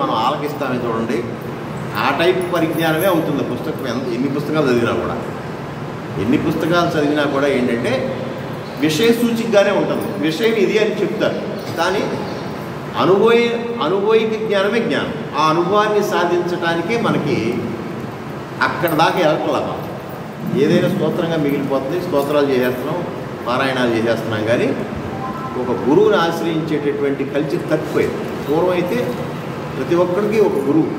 మనం ఆలకిస్తామే చూడండి, ఆ టైప్ పరిజ్ఞానమే అవుతుంది పుస్తకం. ఎన్ని పుస్తకాలు చదివినా కూడా, ఏంటంటే విషయ సూచికగానే ఉంటుంది. విషయం ఇది అని చెప్తారు, కానీ అనుభవిక జ్ఞానమే జ్ఞానం. ఆ అనుభవాన్ని సాధించడానికే మనకి అక్కడ దాకా వెళ్ళట్లా. ఏదైనా స్తోత్రంగా మిగిలిపోతుంది, స్తోత్రాలు చేసేస్తున్నాం, పారాయణాలు చేసేస్తున్నాం, కానీ ఒక గురువుని ఆశ్రయించేటటువంటి కల్చర్ తప్పిపోయింది. పూర్వం అయితే ప్రతి ఒక్కరికి ఒక గురువు.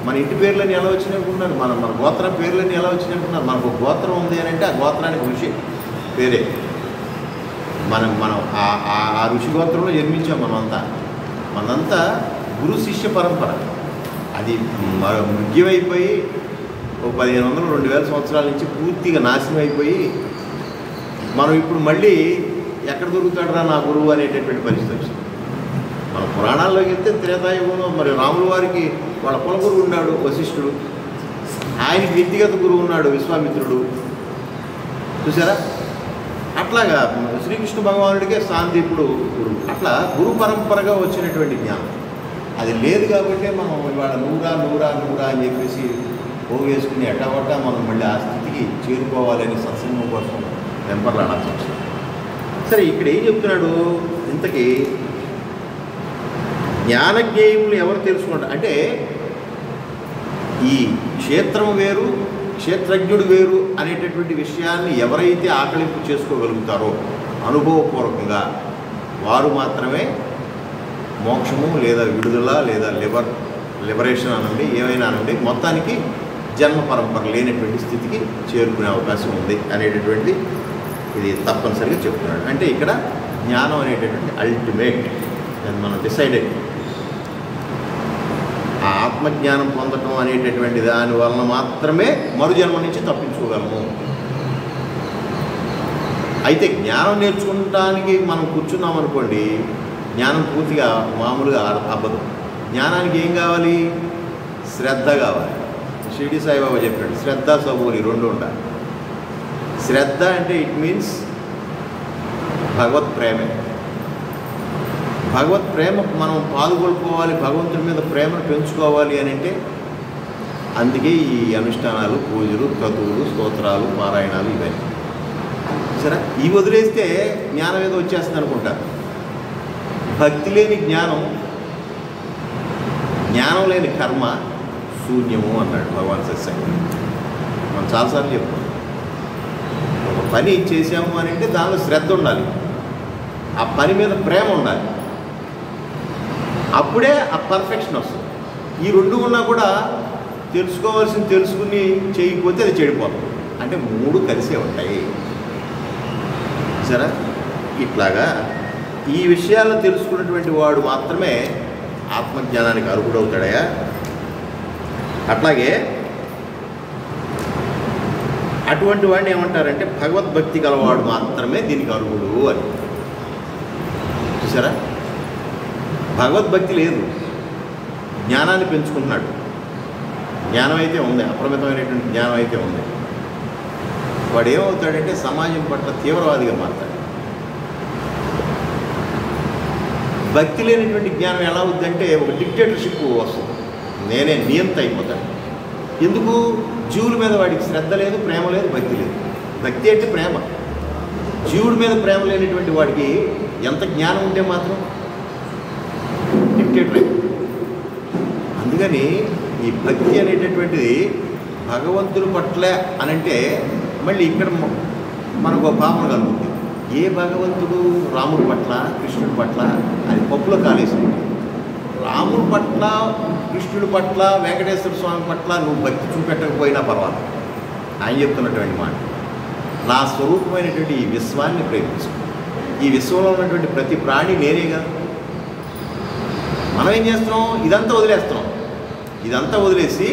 మన ఇంటి పేర్లని ఎలా వచ్చినట్టున్నారు, మన గోత్రం పేర్లని ఎలా వచ్చినట్టున్నారు. మనకు ఒక గోత్రం ఉంది అని అంటే ఆ గోత్రానికి ఋషి పేరే. మనం ఆ ఋషి గోత్రంలో జన్మించాం. మనంతా గురు శిష్య పరంపర. అది ముఖ్యమైపోయి ఒక 1500-2000 సంవత్సరాల నుంచి పూర్తిగా నాశనం అయిపోయి మనం ఇప్పుడు మళ్ళీ ఎక్కడ దొరుకుతాడరా నా గురువు అనేటటువంటి పరిస్థితి వచ్చింది. మన పురాణాల్లోకి వెళ్తే త్రేతాయుగంలో మరి రాముల వారికి వాళ్ళ కుల గురువు ఉన్నాడు వశిష్ఠుడు, ఆయనకి వ్యక్తిగత గురువు ఉన్నాడు విశ్వామిత్రుడు. చూసారా? అట్లాగా శ్రీకృష్ణ భగవానుడికే సాందీపుడు గురువు. అట్లా గురు పరంపరగా వచ్చినటువంటి జ్ఞానం అది లేదు. కాబట్టి మనం ఇవాళ నూరా అని చెప్పేసి పోగేసుకుని ఎట్టవట్టా మనం మళ్ళీ ఆ స్థితికి చేరుకోవాలని సత్సంగం కోసం వెంపర్లాడాల్సి వచ్చింది. సరే, ఇక్కడ ఏం చెప్తున్నాడు ఇంతకీ? జ్ఞానజ్ఞేయములు ఎవరు తెలుసుకుంటారు అంటే, ఈ క్షేత్రం వేరు క్షేత్రజ్ఞుడు వేరు అనేటటువంటి విషయాన్ని ఎవరైతే ఆకలింపు చేసుకోగలుగుతారో అనుభవపూర్వకంగా, వారు మాత్రమే మోక్షము లేదా విడుదల లేదా లిబరేషన్ అనండి, ఏమైనా అనండి, మొత్తానికి జన్మ పరంపర లేనటువంటి స్థితికి చేరుకునే అవకాశం ఉంది అనేటటువంటి ఇది తప్పనిసరిగా చెప్తున్నాడు. అంటే ఇక్కడ జ్ఞానం అనేటటువంటి అల్టిమేట్ అని మనం డిసైడెడ్. ఆ ఆత్మజ్ఞానం పొందటం అనేటటువంటి దాని వలన మాత్రమే మరుజన్మ నుంచి తప్పించుకోగలము. అయితే జ్ఞానం నేర్చుకోవడానికి మనం కూర్చున్నాం అనుకోండి, జ్ఞానం పూర్తిగా మామూలుగా అవ్వదు. జ్ఞానానికి ఏం కావాలి? శ్రద్ధ కావాలి. షిరిడి సాయిబాబా చెప్పాడు, శ్రద్ధ సబూరి రెండు ఉండాలి. శ్రద్ధ అంటే ఇట్ మీన్స్ భగవత్ ప్రేమే. భగవత్ ప్రేమ మనం పాల్గొల్పోవాలి, భగవంతుడి మీద ప్రేమను పెంచుకోవాలి అని అంటే అందుకే ఈ అనుష్ఠానాలు, పూజలు, క్రతువులు, స్తోత్రాలు, పారాయణాలు ఇవన్నీ. సరే, ఇవి వదిలేస్తే జ్ఞానం ఏదో వచ్చేస్తుంది అనుకుంటారు. భక్తి లేని జ్ఞానం, జ్ఞానం లేని కర్మ శూన్యము అన్నాడు భగవాన్ సత్సంగం. మనం చాలాసార్లు చెప్తాం, ఒక పని చేసాము అని అంటే దానిలో శ్రద్ధ ఉండాలి, ఆ పని మీద ప్రేమ ఉండాలి, అప్పుడే ఆ పర్ఫెక్షన్ వస్తుంది. ఈ రెండు ఉన్నా కూడా తెలుసుకోవాల్సింది తెలుసుకుని చేయకపోతే అది చెడిపోతుంది. అంటే మూడు కలిసే ఉంటాయి. సరే, ఇట్లాగా ఈ విషయాలను తెలుసుకున్నటువంటి వాడు మాత్రమే ఆత్మజ్ఞానానికి అర్హుడవుతాడయా. అట్లాగే అటువంటి వాడిని ఏమంటారంటే భగవద్భక్తి గలవాడు మాత్రమే దీనికి అర్హుడు అని. చూసారా? భగవద్భక్తి లేదు, జ్ఞానాన్ని పెంచుకుంటున్నాడు. జ్ఞానం అయితే ఉంది, అపరిమితమైనటువంటి జ్ఞానం అయితే ఉంది. వాడు ఏమవుతాడంటే సమాజం పట్ల తీవ్రవాదిగా మారుతాడు. భక్తి లేనటువంటి జ్ఞానం ఎలా అవుద్దంటే ఒక డిక్టేటర్షిప్ వస్తుంది, నేనే నియంత అయిపోతాడు. ఎందుకు? జీవుల మీద వాడికి శ్రద్ధ లేదు, ప్రేమ లేదు, భక్తి లేదు. భక్తి అంటే ప్రేమ. జీవుడి మీద ప్రేమ లేనటువంటి వాడికి ఎంత జ్ఞానం ఉంటే మాత్రం డిక్టేటర్ అయిపోతుంది. అందుకని ఈ భక్తి అనేటటువంటిది భగవంతుడి పట్ల అనంటే మళ్ళీ ఇక్కడ మనకు ఒక భావన కలుగుతుంది. ఏ భగవంతుడు రాముడి పట్ల, కృష్ణుడి పట్ల అది పప్పులో కాలేసింది. రాముడి పట్ల, కృష్ణుడి పట్ల, వెంకటేశ్వర స్వామి పట్ల నువ్వు భక్తి చూపెట్టకపోయినా పర్వాలేదు. ఆయన చెప్తున్నటువంటి మాట, నా స్వరూపమైనటువంటి ఈ విశ్వాన్ని ప్రేమించు. ఈ విశ్వంలో ఉన్నటువంటి ప్రతి ప్రాణి నేనే కదా. మనం ఏం చేస్తున్నాం? ఇదంతా వదిలేస్తున్నాం. ఇదంతా వదిలేసి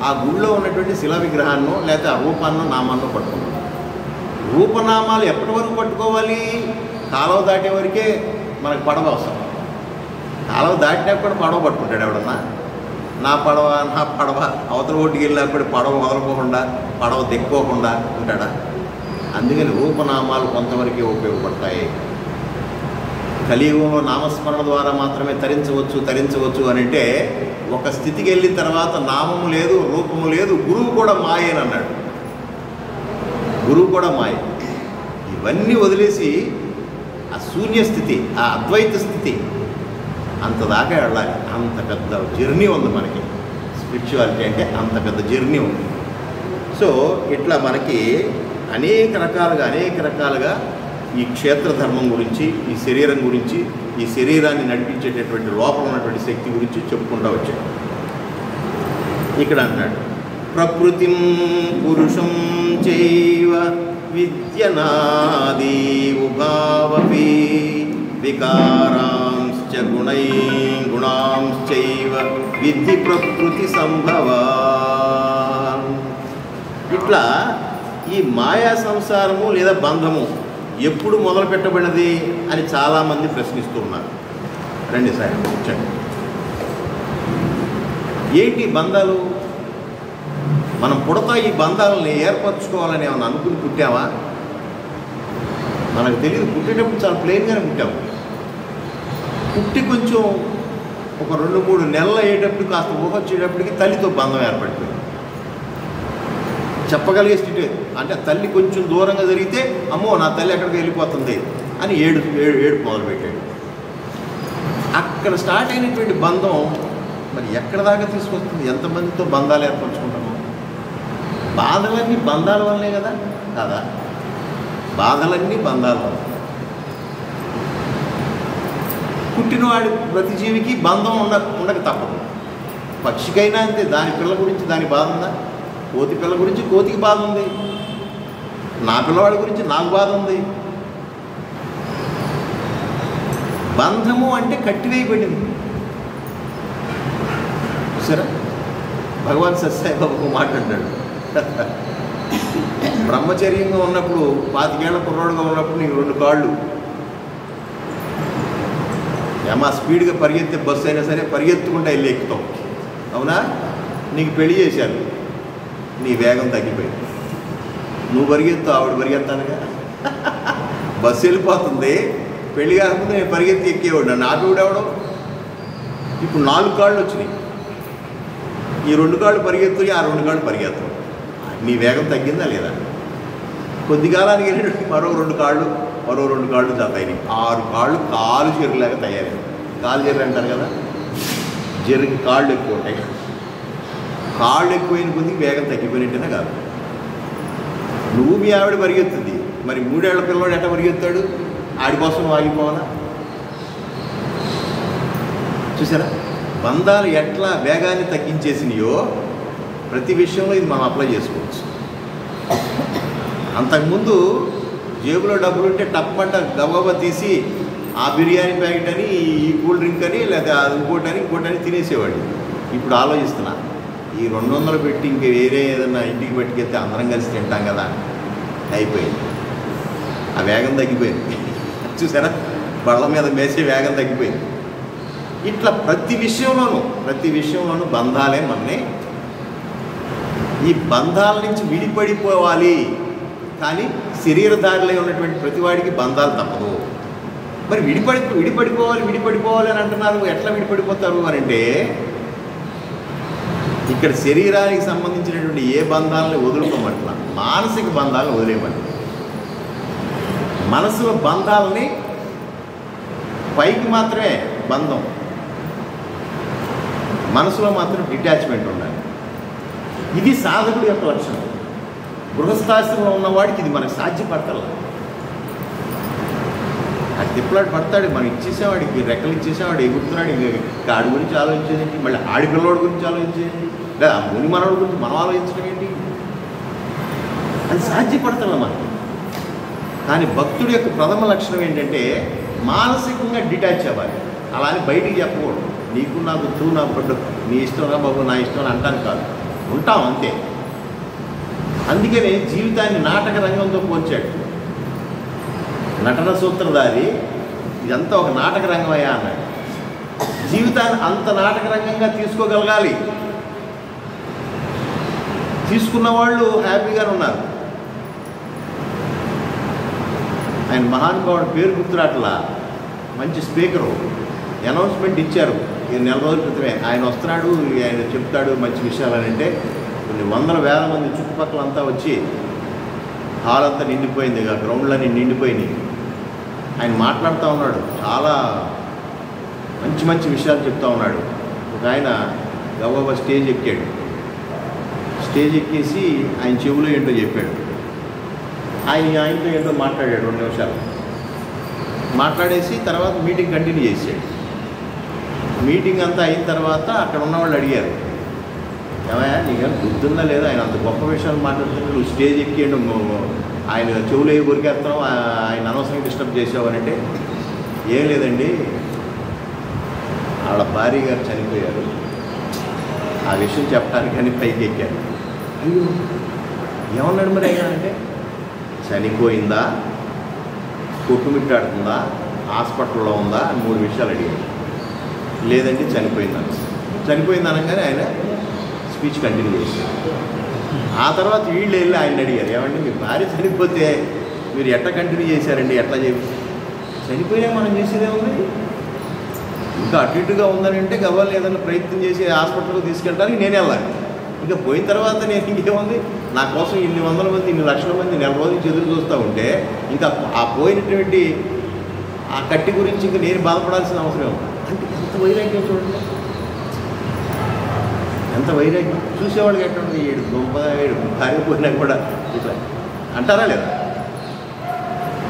ఆ గుడిలో ఉన్నటువంటి శిలా విగ్రహాన్నో లేకపోతే ఆ రూపాన్నో నామాన్నో పట్టుకుంటాం. రూపనామాలు ఎప్పటి వరకు పట్టుకోవాలి? కాలువ దాటే వరకే మనకు పడవ అవసరం. కాలువ దాటినా కూడా పడవ పట్టుకుంటాడు ఎవడన్నా. నా పడవ అవతల ఒడ్డుకి వెళ్ళినా కూడా పడవ వదలకోకుండా, పడవ దిక్కోకుండా ఉంటాడా? అందుకని రూపనామాలు కొంతవరకే ఉపయోగపడతాయి. కలియుగంలో నామస్మరణ ద్వారా మాత్రమే తరించవచ్చు అని అంటే, ఒక స్థితికి వెళ్ళిన తర్వాత నామము లేదు, రూపము లేదు, గురువు కూడా మాయేని అన్నాడు. గురువు కూడా మాయ. ఇవన్నీ వదిలేసి ఆ శూన్య స్థితి, ఆ అద్వైత స్థితి అంతదాకా వెళ్ళాలి. అంత పెద్ద జర్నీ ఉంది మనకి. స్పిరిచువాలిటీ అంటే అంత పెద్ద జర్నీ ఉంది. సో ఇట్లా మనకి అనేక రకాలుగా ఈ క్షేత్రధర్మం గురించి, ఈ శరీరం గురించి, ఈ శరీరాన్ని నడిపించేటటువంటి లోపల ఉన్నటువంటి శక్తి గురించి చెప్పుకుంటూ వచ్చాడు. ఇక్కడ అంటాడు, ప్రకృతిం పురుషం చైవ విద్యనాది ఉభావపి వికారాంశ్చ గుణాంశ్చైవ విద్ధి ప్రకృతి సంభవా. ఇట్లా ఈ మాయా సంసారము లేదా బంధము ఎప్పుడు మొదలు పెట్టబడినది అని చాలామంది ప్రశ్నిస్తున్నారు. రండి సార్ కూర్చోండి. ఏంటి బంధాలు? మనం పుడతా ఈ బంధాలని ఏర్పరచుకోవాలని ఏమన్నా అనుకుని పుట్టావా? మనకు తెలియదు. పుట్టేటప్పుడు చాలా ప్లెయిన్గానే పుట్టాము. పుట్టి కొంచెం ఒక 2-3 నెలలు అయ్యేటప్పుడు కాస్త ఊహ వచ్చేటప్పటికి తల్లితో బంధం ఏర్పడిపోయింది. చెప్పగలిగే స్థితి అంటే తల్లి కొంచెం దూరంగా జరిగితే అమ్మో నా తల్లి ఎక్కడికి వెళ్ళిపోతుంది అని ఏడుపు మొదలుపెట్టాడు. అక్కడ స్టార్ట్ అయినటువంటి బంధం మరి ఎక్కడ దాకా తీసుకొస్తుంది? ఎంతమందితో బంధాలు ఏర్పరచుకుంటాము? బాధలన్నీ బంధాల వల్లనే కదా? కాదా? బాధలన్నీ బంధాల వల్ల. పుట్టినవాడి ప్రతి జీవికి బంధం ఉండక తప్పదు. పక్షికైనా అంతే. దాని పిల్ల గురించి దాని బాధ ఉందా? కోతి పిల్ల గురించి కోతికి బాధ ఉంది. నా పిల్లవాడి గురించి నాకు బాధ ఉంది. బంధము అంటే కట్టివేయబడింది. సరే, భగవాన్ సత్యసాయిబాబు మాట్లాడాడు. బ్రహ్మచర్యంగా ఉన్నప్పుడు 25 ఏళ్ల కుర్రోడుగా ఉన్నప్పుడు నీకు 2 కాళ్ళు, ఏమా స్పీడ్గా పరిగెత్తే బస్సు అయినా సరే పరిగెత్తుకుంటా వెళ్ళి ఎక్కుతాం. అవునా? నీకు పెళ్లి చేశారు, నీ వేగం తగ్గిపోయింది. నువ్వు పరిగెత్తు, ఆవిడ పరిగెత్తానుగా. బస్సు వెళ్ళిపోతుంది, పెళ్లి కాకపోతే నేను పరిగెత్తి ఎక్కేవాడు. నన్ను ఆపేవాడెవడం? ఇప్పుడు 4 కాళ్ళు వచ్చినాయి. ఈ 2 కాళ్ళు పరిగెత్తుని, ఆ 2 కాళ్ళు పరిగెత్తు. నీ వేగం తగ్గిందా లేదా? కొద్ది కాలానికి వెళ్ళి మరో 2 కాళ్ళు, మరో 2 కాళ్ళు జతయినాయి. 6 కాళ్ళు కాలు చెరులాగా తయారైంది. కాలు చెర్రు అంటారు కదా, చెరుకి కాళ్ళు ఎక్కువ ఉంటాయి. కాళ్ళు ఎక్కువైన కొద్దికి వేగం తగ్గిపోయినట్టేనే కాదు. నువ్వు మీ ఆవిడ పరిగెత్తుంది, మరి 3 ఏళ్ల పిల్లవాడు ఎట్లా పరిగెత్తాడు? ఆడి కోసం నువ్వు ఆగిపోవాలా? చూసారా బంధాలు ఎట్లా వేగాన్ని తగ్గించేసినాయో? ప్రతి విషయంలో ఇది మనం అప్లై చేసుకోవచ్చు. అంతకుముందు జేబులో డబ్బులు ఉంటే టప్పంట గబగబా తీసి ఆ బిర్యానీ ప్యాకెట్ అని, ఈ కూల్ డ్రింక్ అని, లేదా ఇంకోటని తినేసేవాడు. ఇప్పుడు ఆలోచిస్తున్నా, ఈ 200 పెట్టి ఇంక వేరే ఏదన్నా ఇంటికి పట్టుకెళ్తే అందరం కలిసి తింటాం కదా. అయిపోయింది, ఆ వేగం తగ్గిపోయింది. చూసారా, బళ్ళ మీద మేసే వేగం తగ్గిపోయింది. ఇట్లా ప్రతి విషయంలోనూ బంధాలే మనని. ఈ బంధాల నుంచి విడిపడిపోవాలి. కానీ శరీరధారిలో ఉన్నటువంటి ప్రతివాడికి బంధాలు తప్పదు. మరి విడిపడిపోవాలి అని అంటున్నారు. ఎట్లా విడిపడిపోతారు అని అంటే, ఇక్కడ శరీరానికి సంబంధించినటువంటి ఏ బంధాలని వదులుకోమంటున్నా, మానసిక బంధాలను వదిలేయమంటున్నా. మనసులో బంధాలని పైకి మాత్రమే బంధం, మనసులో మాత్రం డిటాచ్మెంట్ ఉండాలి. ఇది సాధకుడి యొక్క లక్షణం. గృహస్థాశ్రమంలో ఉన్నవాడికి ఇది మనకు సాధ్యపడతల. అది తిప్పలాడు పడతాడు. మనం ఇచ్చేసేవాడికి రెక్కలు ఇచ్చేసేవాడు, ఎగురుతున్నాడు. ఇంకా ఆడి గురించి ఆలోచించేది, మళ్ళీ ఆడి పిల్లవాడి గురించి ఆలోచించేది, లేదా ఆ ముని మనవాడి గురించి మనం ఆలోచించడం ఏంటి? అది సాధ్యపడతల మనకి. కానీ భక్తుడి యొక్క ప్రథమ లక్షణం ఏంటంటే మానసికంగా డిటాచ్ అవ్వాలి. అలా అని బయటికి చెప్పకూడదు. నీకు నాకు తూ నా పడ్డు, నీ ఇష్టం రా బాబు, నా ఇష్టం అని అంటాను కాదు. ఉంటాం అంతే. అందుకనే జీవితాన్ని నాటక రంగంతో పోల్చాడు. నటన సూత్రధారి ఇదంతా ఒక నాటక రంగమయ్యా అన్నాడు. జీవితాన్ని అంత నాటక రంగంగా తీసుకోగలగాలి. తీసుకున్న వాళ్ళు హ్యాపీగానే ఉన్నారు. ఆయన మహానుభావుడు పేరు గుర్తురాట్లా, మంచి స్పీకరు అనౌన్స్మెంట్ ఇచ్చారు ఈ నెల రోజుల క్రితమే. ఆయన వస్తున్నాడు, ఆయన చెప్తాడు మంచి విషయాలు అని అంటే కొన్ని వందల వేల మంది చుట్టుపక్కలంతా వచ్చి హాల్ అంతా నిండిపోయింది, గ్రౌండ్లన్నీ నిండిపోయినాయి. ఆయన మాట్లాడుతూ ఉన్నాడు, చాలా మంచి మంచి విషయాలు చెప్తూ ఉన్నాడు. ఒక ఆయన గబగబా స్టేజ్ ఎక్కాడు. స్టేజ్ ఎక్కేసి ఆయన చెవులో ఏంటో చెప్పాడు. ఆయనతో ఏంటో మాట్లాడాడు 2 నిమిషాలు. మాట్లాడేసి తర్వాత మీటింగ్ కంటిన్యూ చేశాడు. మీటింగ్ అంతా అయిన తర్వాత అక్కడ ఉన్నవాళ్ళు అడిగారు, ఏమయ్యా నీకేం గుర్తుందా లేదా, ఆయన అంత గొప్ప విషయాలు మాట్లాడుతున్నాడు, నువ్వు స్టేజ్ ఎక్కేయండు, ఆయన చెవులు ఏ కొరికేస్తావు, ఆయన అనవసరంగా డిస్టర్బ్ చేసావనంటే, ఏం లేదండి వాళ్ళ భార్య గారు చనిపోయారు, ఆ విషయం చెప్పడానికి అని పైకి ఎక్కారు. అయ్యో ఏమన్నాడు మరి అయినా అంటే, చనిపోయిందా, కొట్టుమిట్టాడుతుందా, హాస్పిటల్లో ఉందా అని 3 విషయాలు అడిగాడు. లేదండి చనిపోయిందని. చనిపోయింది అనగానే ఆయన స్పీచ్ కంటిన్యూ చేశారు. ఆ తర్వాత వీళ్ళు వెళ్ళి ఆయన అడిగారు, ఏమంటే మీ భార్య చనిపోతే మీరు ఎట్లా కంటిన్యూ చేశారండి, ఎట్లా చనిపోయినా మనం చేసేదే ఉంది, ఇంకా అటు ఇటుగా ఉందని అంటే గవ్వాలి ఏదైనా ప్రయత్నం చేసి హాస్పిటల్కి తీసుకెళ్ళడానికి నేను వెళ్ళాలి. ఇంకా పోయిన తర్వాత నేను ఇంకేముంది, నా కోసం ఇన్ని వందల మంది ఇన్ని లక్షల మంది నెల రోజులు ఎదురు చూస్తూ ఉంటే ఇంకా ఆ పోయినటువంటి ఆ కట్టి గురించి ఇంకా నేను బాధపడాల్సిన అవసరం అంటే ఎంత వైరాగ్యం చూడండి, ఎంత వైరాగ్యం. చూసేవాళ్ళకి ఎట్లా ఉంది, 7 భార్య పోయినా కూడా ఇట్లా అంటారా లేదా.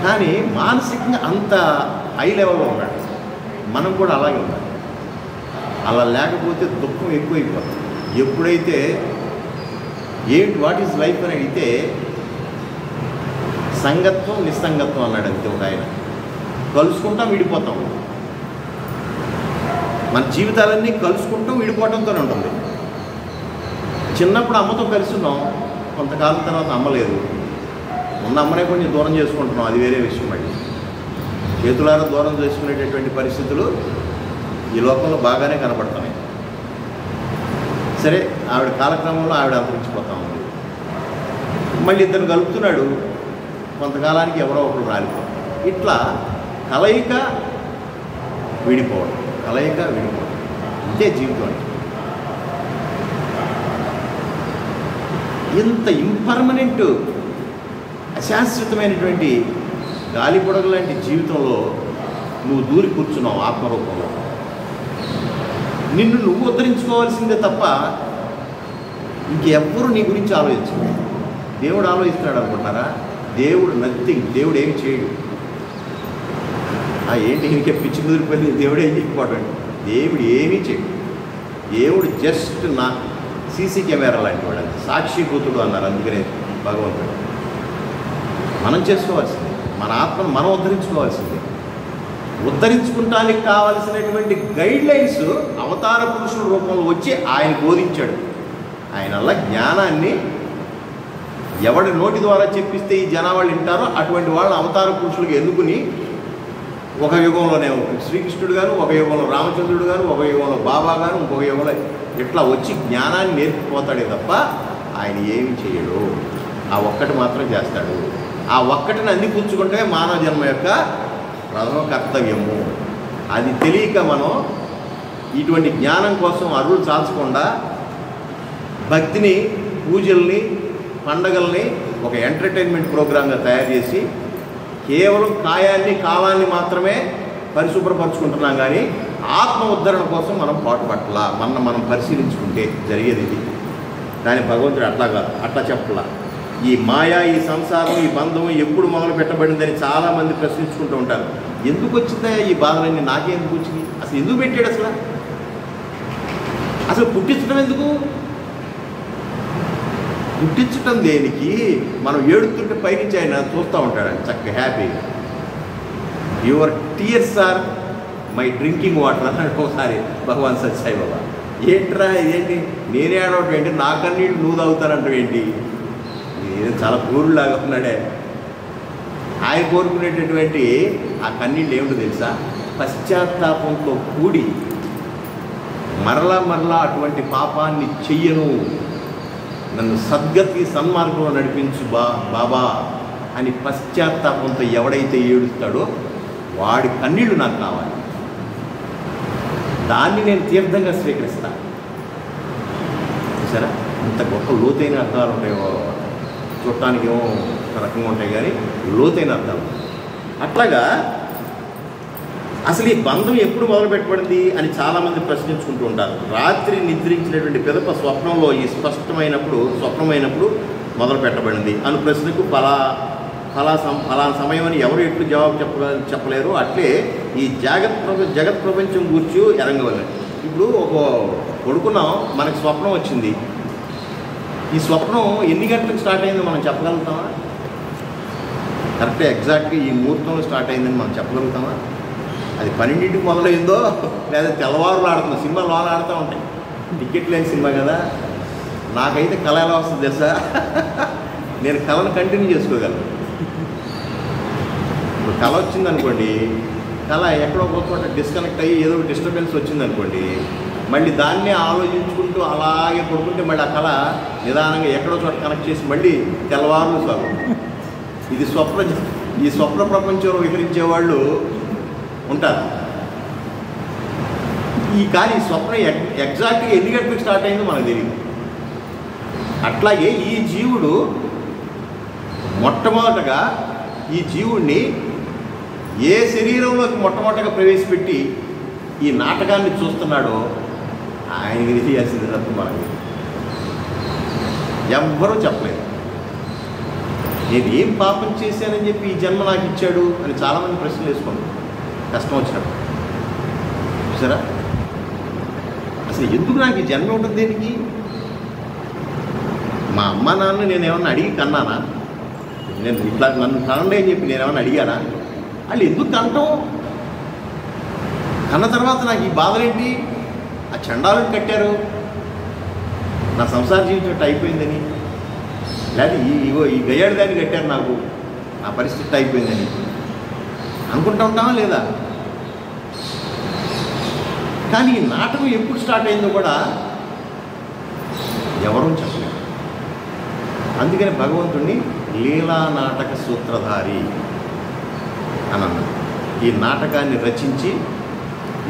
కానీ మానసికంగా అంత హై లెవెల్లో ఉన్నాడు. మనం కూడా అలాగే ఉండాలి. అలా లేకపోతే దుఃఖం ఎక్కువైపోతుంది. ఎప్పుడైతే వాట్ ఈజ్ లైఫ్ అని అడిగితే సంగత్వం నిస్సంగత్వం అన్నాడు అంతే ఒక ఆయన. కలుసుకుంటాం విడిపోతాం, మన జీవితాలన్నీ కలుసుకుంటాం విడిపోవటంతో ఉంటుంది. చిన్నప్పుడు అమ్మతో కలిసి ఉన్నాం, కొంతకాలం తర్వాత అమ్మ లేదు, ఉన్న అమ్మనే కొంచెం దూరం చేసుకుంటున్నాం, అది వేరే విషయం. మళ్ళీ చేతులారా దూరం చేసుకునేటటువంటి పరిస్థితులు ఈ లోకంలో బాగానే కనపడుతున్నాయి. సరే, ఆవిడ కాలక్రమంలో ఆవిడ అంతరించిపోతా ఉంది. మళ్ళీ ఇద్దరు కలుపుతున్నాడు, కొంతకాలానికి ఎవరో ఒకరు రాలిపోతారు. ఇట్లా కలయిక విడిపోవడం, కలయిక విడిపోవడం, ఇంతే జీవితం అంటే. ఇంత ఇంపర్మనెంట్ అశాశ్వతమైనటువంటి గాలి పొడగ లాంటి జీవితంలో నువ్వు దూరి కూర్చున్నావు ఆత్మరూపంలో. నిన్ను నువ్వు ఉద్ధరించుకోవాల్సిందే తప్ప ఇంకెవ్వరూ నీ గురించి ఆలోచించరు. దేవుడు ఆలోచిస్తున్నాడు అనుకుంటారా? దేవుడు నథింగ్, దేవుడు ఏమి చేయడు. ఏంటి ఇంకే పిచ్చి కుదిరిపోయింది, దేవుడు ఏం చేయకపోవడం, దేవుడు ఏమీ చేయడు. దేవుడు జస్ట్ నా సీసీ కెమెరా లాంటి వాడు, సాక్షిభూతుడు అన్నారు. అందుకనే భగవంతుడు మనం చేసుకోవాల్సింది, మన ఆత్మను మనం ఉద్ధరించుకోవాల్సింది. ఉద్ధరించుకుంటానికి కావలసినటువంటి గైడ్ లైన్స్ అవతార పురుషుల రూపంలో వచ్చి ఆయన బోధించాడు. ఆయన అలా జ్ఞానాన్ని ఎవడి నోటి ద్వారా చెప్పిస్తే ఈ జనావాళ్ళు వింటారో అటువంటి వాళ్ళని అవతార పురుషులకు ఎన్నుకుని ఒక యుగంలోనే శ్రీకృష్ణుడు గారు, ఒక యుగంలో రామచంద్రుడు గారు, ఒక యుగంలో బాబా గారు, ఇంకొక యుగంలో ఇట్లా వచ్చి జ్ఞానాన్ని నేర్పిపోతాడే తప్ప ఆయన ఏమి చేయడు. ఆ ఒక్కటి మాత్రం చేస్తాడు. ఆ ఒక్కటిని అందిపుచ్చుకుంటే మానవ జన్మ యొక్క ప్రథమ కర్తవ్యము. అది తెలియక మనం ఇటువంటి జ్ఞానం కోసం అరువులు చాల్చకుండా భక్తిని, పూజల్ని, పండగల్ని ఒక ఎంటర్టైన్మెంట్ ప్రోగ్రాంగా తయారు చేసి కేవలం కాయాన్ని, కాలాన్ని మాత్రమే పరిశుభ్రపరచుకుంటున్నాం. కానీ ఆత్మ ఉద్ధరణ కోసం మనం పాటుపట్టాల. మనం పరిశీలించుకుంటే జరిగేది ఇది. కానీ భగవంతుడు అట్లా కాదు, అట్లా చెప్పలా. ఈ మాయా, ఈ సంసారం, ఈ బంధం ఎప్పుడు మొదలు పెట్టబడిందని చాలామంది ప్రశ్నించుకుంటూ ఉంటారు. ఎందుకు వచ్చిందా ఈ బాధలన్నీ, నాకే ఎందుకు వచ్చింది, అసలు ఎందుకు పెట్టాడు, అసలు పుట్టించడం ఎందుకు, పుట్టించటం దేనికి? మనం ఏడుతుంటే పైనుంచి ఆయన చూస్తూ ఉంటాడు చక్కగా హ్యాపీగా. Your tears are my drinking water అన్నాడు ఒకసారి భగవాన్ సత్యసాయి బాబా. ఏంట్రా ఏంటి, నేనే ఆడవటం ఏంటి, నా కన్నీళ్ళు నువ్వు తాగుతానంటావు ఏంటి? నేను చాలా పూరులాగా ఉన్నాడే. ఆయన కోరుకునేటటువంటి ఆ కన్నీళ్ళు ఏమిటో తెలుసా? పశ్చాత్తాపంతో కూడి మరలా అటువంటి పాపాన్ని చెయ్యను, నన్ను సద్గతి సన్మార్గంలో నడిపించు బాబా అని పశ్చాత్తాపంతో ఎవడైతే ఏడుస్తాడో వాడి కన్నీళ్ళు నాకు కావాలి, దాన్ని నేను తీర్థంగా స్వీకరిస్తాను. చూసారా ఇంత గొప్ప లోతైన అర్థాలు ఉంటాయో, చూడటానికి ఏమో ఒక రకంగా ఉంటాయి కానీ లోతైన అర్థాలు. అట్లాగా అసలు ఈ బంధం ఎప్పుడు మొదలు పెట్టబడింది అని చాలామంది ప్రశ్నించుకుంటూ ఉంటారు. రాత్రి నిద్రించినటువంటి పిదప స్వప్నంలో ఈ స్వప్నమైనప్పుడు మొదలు పెట్టబడింది అను ప్రశ్నకు ఫలానా సమయం అని ఎవరు ఎట్లు జవాబు చెప్పలేరు. అట్లే ఈ జగత్ ప్రపంచం గూర్చి ఎరంగవల్లి. ఇప్పుడు ఒక పడుకున్నాం, మనకి స్వప్నం వచ్చింది. ఈ స్వప్నం ఎన్ని గంటలకు స్టార్ట్ అయిందో మనం చెప్పగలుగుతామా? కరెక్ట్గా ఎగ్జాక్ట్గా ఈ ముహూర్తంలో స్టార్ట్ అయిందని మనం చెప్పగలుగుతామా? అది 12ంటికి మొదలైందో లేదా తెల్లవారులు ఆడుతుందో. సినిమాలు వాళ్ళు ఆడుతూ ఉంటాయి, టికెట్ లేని సినిమా కదా. నాకైతే కళ ఎలా వస్తుంది తెలుసా, నేను కళను కంటిన్యూ చేసుకోగలను. ఇప్పుడు కళ వచ్చిందనుకోండి, కళ ఎక్కడో ఒక డిస్కనెక్ట్ అయ్యి ఏదో డిస్టర్బెన్స్ వచ్చిందనుకోండి, మళ్ళీ దాన్నే ఆలోచించుకుంటూ అలాగే పడుకుంటే మళ్ళీ ఆ కళ నిదానంగా ఎక్కడో చోట కనెక్ట్ చేసి మళ్ళీ తెల్లవారులు సాగు. ఇది ఈ స్వప్న ప్రపంచంలో విహరించే వాళ్ళు ఉంటారు. కానీ స్వప్నం ఎగ్జాక్ట్గా ఎన్ని గంటలకు స్టార్ట్ అయిందో మనకు తెలియదు. అట్లాగే ఈ జీవుడు మొట్టమొదటగా ఈ జీవుడిని ఏ శరీరంలోకి మొట్టమొదటగా ప్రవేశపెట్టి ఈ నాటకాన్ని చూస్తున్నాడో ఆయనకి తెలియాల్సింది తప్ప మనకి ఎవ్వరూ చెప్పలేదు. నేను ఏం పాపం చేశానని చెప్పి ఈ జన్మ నాకు ఇచ్చాడు అని చాలామంది ప్రశ్నలు వేసుకున్నాను కష్టం వచ్చినప్పుడు. చూసారా అసలు ఎందుకు నాకు ఈ జన్మ ఉంటుంది? దేనికి? మా అమ్మ నాన్న నేను ఏమన్నా అడిగి కన్నానా? నేను ఇట్లా నన్ను కనండి అని చెప్పి నేను ఏమన్నా అడిగానా? వాళ్ళు ఎందుకు కనటం? కన్న తర్వాత నాకు ఈ బాధలేంటి? ఆ చండాలను కట్టారు, నా సంసార జీవితం అయిపోయిందని, లేదా ఈ గయ్యాడి దాన్ని కట్టారు, నాకు నా పరిస్థితి అయిపోయిందని అనుకుంటా ఉంటామా లేదా? కానీ ఈ నాటకం ఎప్పుడు స్టార్ట్ అయిందో కూడా ఎవరూ చెప్పలేరు. అందుకని భగవంతుడిని లీలా నాటక సూత్రధారి అని అన్నాడు. ఈ నాటకాన్ని రచించి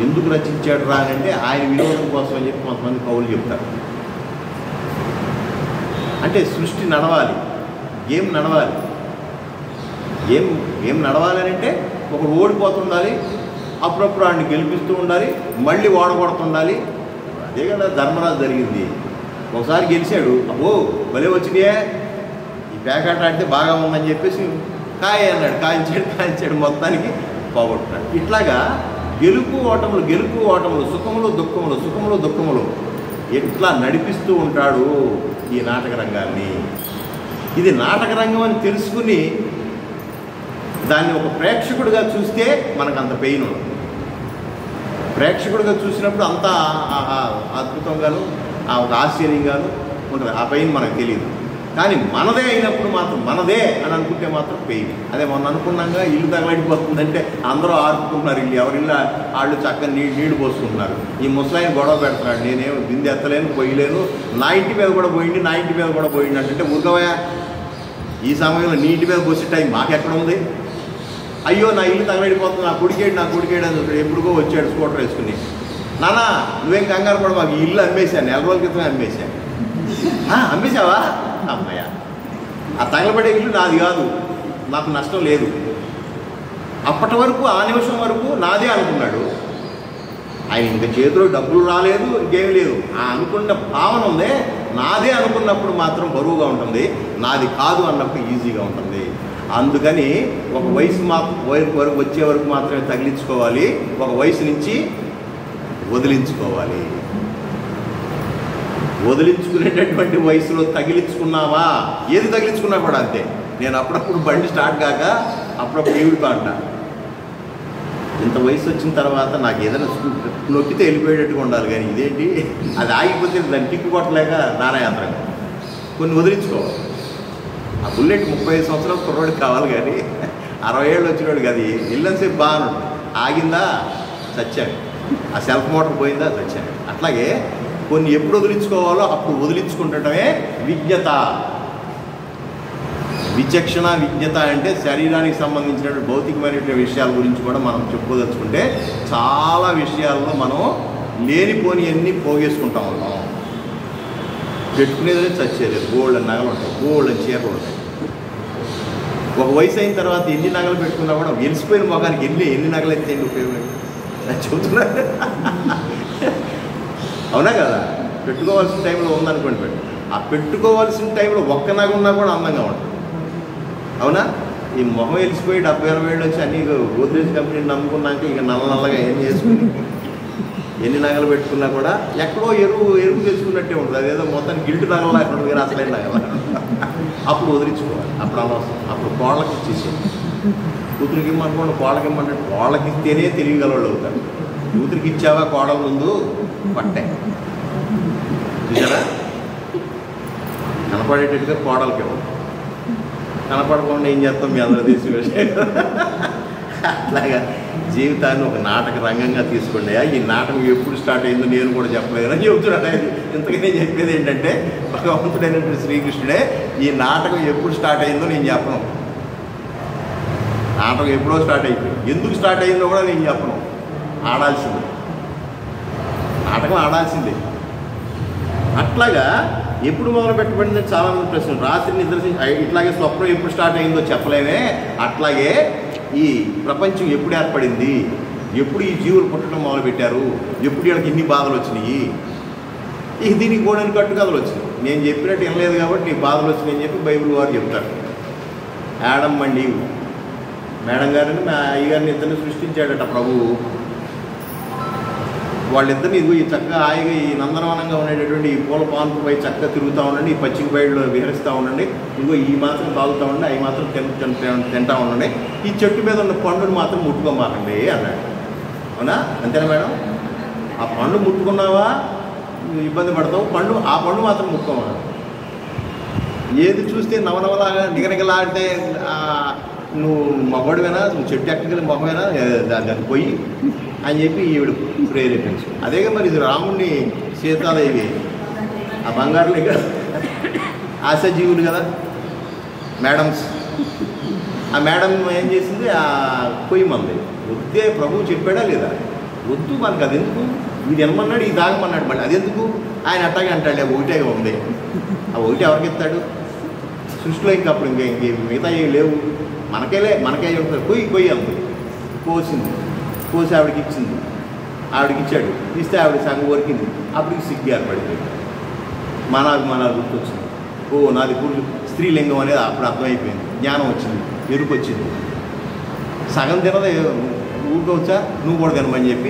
ఎందుకు రచించాడు రా అంటే ఆయన వినోదం కోసం అని చెప్పి కొంతమంది కవులు చెప్తారు. అంటే సృష్టి నడవాలి, గేమ్ నడవాలి. ఏం నడవాలి అని అంటే ఒకడు ఓడిపోతుండాలి, అప్పుడప్పుడు వాడిని గెలిపిస్తూ ఉండాలి, మళ్ళీ ఓడగొడుతుండాలి. అదే కదా ధర్మరాజు జరిగింది. ఒకసారి గెలిచాడు, అబ్బో భలే వచ్చినాయే, ఈ పేకాట ఆడితే బాగా ఉందని చెప్పేసి కాయ అన్నాడు, కాయించాడు, మొత్తానికి పోగొట్టున్నాడు. ఇట్లాగా గెలుపు ఓటములు, సుఖములు దుఃఖములు ఎట్లా నడిపిస్తూ ఉంటాడు ఈ నాటక రంగాన్ని. ఇది నాటక రంగం అని తెలుసుకుని దాన్ని ఒక ప్రేక్షకుడిగా చూస్తే మనకు అంత పెయిన్ ఉండదు. ప్రేక్షకుడిగా చూసినప్పుడు అంతా అద్భుతంగాను ఒక ఆశ్చర్యంగాను ఉంటుంది, ఆ పెయిన్ మనకు తెలియదు. కానీ మనదే అయినప్పుడు మాత్రం, మనదే అని అనుకుంటే మాత్రం పెయిన్. అదే మొన్న అనుకున్నాగా ఇల్లు తగలడిపోతుందంటే అందరూ ఆడుకుంటున్నారు, ఇల్లు ఎవరిల్లు వాళ్ళు చక్కగా నీళ్లు పోసుకుంటున్నారు. ఈ ముసలాయిని గొడవ పెడుతున్నాడు, నేనేమో బిందె ఎత్తలేను, పొయ్యలేను, నా ఇంటి మీద కూడా పోయింది అంటే ఊరుకోవయా, ఈ సమయంలో నీ ఇంటి మీద పోసే టైం మాకెక్కడ ఉంది? అయ్యో నా ఇల్లు తగలడిపోతుంది, నా కుడికేడు అని చూస్తాడు. ఎప్పుడుకో వచ్చాడు స్కూటర్ వేసుకుని, నానా నువ్వేం కంగారు పడ, మాకు ఇల్లు అమ్మేశాను, 4 రోజుల క్రితమే అమ్మేశాను. అమ్మేశావా? అమ్మయ్య, ఆ తగలబడే ఇల్లు నాది కాదు, నాకు నష్టం లేదు. అప్పటి వరకు, ఆ నిమిషం వరకు నాదే అనుకున్నాడు ఆయన. ఇంక చేతిలో డబ్బులు రాలేదు, ఇంకేం లేదు. ఆ అనుకున్న భావన ఉందే, నాదే అనుకున్నప్పుడు మాత్రం బరువుగా ఉంటుంది, నాది కాదు అన్నప్పుడు ఈజీగా ఉంటుంది. అందుకని ఒక వయసు వరకు వచ్చే వరకు మాత్రమే తగిలించుకోవాలి, ఒక వయసు నుంచి వదిలించుకోవాలి. వదిలించుకునేటటువంటి వయసులో తగిలించుకున్నావా, ఏది తగిలించుకున్నా కూడా అంతే. నేను అప్పుడప్పుడు బండి స్టార్ట్ కాక అప్పుడప్పుడు ఏమిటో అంటా, ఇంత వయసు వచ్చిన తర్వాత నాకు ఏదైనా నొక్కితే వెళ్ళిపోయేటట్టుగా ఉండాలి, కానీ ఇదేంటి అది ఆగిపోతే దాన్ని టిక్కు కొట్టలేక నానాయాత్రంగా కొన్ని వదిలించుకోవాలి. ఆ బుల్లెట్ 35 సంవత్సరాలు కుర్రోడికి కావాలి, కానీ 60 ఏళ్ళు వచ్చినోడికి అది ఇల్లంతసేపు బాగా ఆగిందా చచ్చాడు, ఆ సెల్ఫ్ మోటార్ పోయిందా చచ్చాడు. అట్లాగే కొన్ని ఎప్పుడు వదిలించుకోవాలో అప్పుడు వదిలించుకుంటమే విజ్ఞత. విచక్షణ విజ్ఞత అంటే శరీరానికి సంబంధించిన భౌతికమైన విషయాల గురించి కూడా మనం చెప్పుకోదలుచుకుంటే చాలా విషయాల్లో మనం లేనిపోని అన్నీ పోగేసుకుంటా ఉంటాం. పెట్టుకునేది చచ్చేది గోల్డ్ నగలు ఉంటాయి, గోల్డ్ చీరలు ఉంటాయి. ఒక వయసు అయిన తర్వాత ఎన్ని నగలు పెట్టుకున్నా కూడా వెలిసిపోయిన మొఖానికి ఎన్ని నగలు అయితే ఉపయోగం చెబుతున్నారు. అవునా కదా? పెట్టుకోవాల్సిన టైంలో ఉందనుకోండి, ఆ పెట్టుకోవాల్సిన టైంలో ఒక్క నగ ఉన్నా కూడా అందంగా ఉంటుంది. అవునా? ఈ మొహం వెలిసిపోయి 70-80 ఏళ్ళు వచ్చి అన్ని గోద్రేజ్ కంపెనీని నమ్ముకున్నాక ఇక నల్లగా ఏం చేసుకుని ఎన్ని నగలు పెట్టుకున్నా కూడా ఎక్కడో ఎరువు తెచ్చుకున్నట్టే ఉంటుంది. అదేదో మొత్తానికి గిల్టు నగలు లేకుండా మీరు అసలైన నగల అప్పుడు వదిలించుకోవాలి. అప్పుడు అనవసరం. అప్పుడు కోళ్ళకి ఇచ్చేసి కూతురికి ఇమ్మనుకోండి, కోళ్ళకి ఇమ్మంటే కోళ్ళకి ఇస్తేనే తెలియగలవాళ్ళు అవుతారు. కూతురికి ఇచ్చావా కోడల ముందు పట్టే చూసారా? కనపడేటట్టుగా కోడలకి ఇవ్వండి, కనపడకుండా ఏం చేస్తాం మీ అందరూ తెలిసిన విషయం. అట్లాగా జీవితాన్ని ఒక నాటక రంగంగా తీసుకోండి. ఈ నాటకం ఎప్పుడు స్టార్ట్ అయిందో నేను కూడా చెప్పలేదని చెబుతున్నాను. ఇంతకనే చెప్పేది ఏంటంటే భగవంతుడైనటువంటి శ్రీకృష్ణుడే ఈ నాటకం ఎప్పుడు స్టార్ట్ అయిందో నేను చెప్పను. నాటకం ఎప్పుడో స్టార్ట్ అయిపోయింది. ఎందుకు స్టార్ట్ అయిందో కూడా నేను చెప్పను. ఆడాల్సిందే, నాటకం ఆడాల్సిందే. అట్లాగా ఎప్పుడు మొదలు పెట్టబడింది చాలామంది ప్రశ్నలు. రాత్రి నిద్ర ఇట్లాగే స్వప్నం ఎప్పుడు స్టార్ట్ అయిందో చెప్పలేమే. అట్లాగే ఈ ప్రపంచం ఎప్పుడు ఏర్పడింది, ఎప్పుడు ఈ జీవులు పుట్టడం మొదలుపెట్టారు, ఎప్పుడు వీళ్ళకి ఇన్ని బాధలు వచ్చినాయి, దీనికి గోడని కట్టుకథలు వచ్చినాయి. నేను చెప్పినట్టు వినలేదు కాబట్టి నీకు బాధలు వచ్చినాయని చెప్పి బైబిల్ వారు చెప్తారు. యాడమ్ అండ్ ఈవ్, మేడం గారిని మా అయ్యగారిని ఇద్దరిని సృష్టించాడట ప్రభువు. వాళ్ళిద్దరిని ఇదిగో ఈ చక్కగా హాయిగా ఈ నందనవనంగా ఉండేటటువంటి ఈ పూల పాన్పుపై చక్కగా తిరుగుతూ ఉండండి, ఈ పచ్చిక బయళ్ళు విహరిస్తూ ఉండండి, ఇంకో ఈ మాత్రం తాగుతూ ఉండండి, అవి మాత్రం తింటూ ఉండండి, ఈ చెట్టు మీద ఉన్న పండుని మాత్రం ముట్టుకోమాకండి అన్నాడు. అవునా? అంతేనా మేడం? ఆ పండు ముట్టుకున్నావా ఇబ్బంది పడతావు, ఆ పండు మాత్రం ముట్టుకోమా. ఏది చూస్తే నవనవలాగా నిగనిగలాడితే నువ్వు మగవాడివేనా, నువ్వు చెట్టు ఎక్కగలి మొహమేనా, దాన్ని పోయి అని చెప్పి ఈవిడ ప్రేరేపించు. అదేగా మరి ఇది రాముడిని సీతాదేవి ఆ బంగారులే కదా ఆశాజీవులు కదా మేడమ్స్. ఆ మేడం ఏం చేసింది, ఆ పొయ్యి మంది వద్దే ప్రభువు చెప్పాడా లేదా? వద్దు, మనకు అది ఎందుకు, ఇది ఎనమన్నాడు, ఇది తాగమన్నాడు, మళ్ళీ అది ఎందుకు ఆయన అట్టాగే అంటాడు. ఒకటే ఉంది, ఆ ఒకటి ఎవరికి ఇస్తాడు సృష్టిలో? ఇంకా అప్పుడు ఇంకే మిగతా ఏమి లేవు, మనకే ఉంటుంది. కొయ్యి అంది, కోసింది, కోసి ఆవిడకి ఇచ్చింది, ఆవిడకి ఇచ్చాడు, ఇస్తే ఆవిడ సగం వరికింది. అప్పటికి సిగ్గు ఏర్పడిపోయింది, మనాభిమానాలు గుర్తొచ్చింది. నాది స్త్రీలింగం అనేది అప్పుడు అర్థమైపోయింది, జ్ఞానం వచ్చింది, ఎరుపు వచ్చింది. సగం తినదే ఊరుకోవచ్చా, నువ్వు కూడా తినమని చెప్పి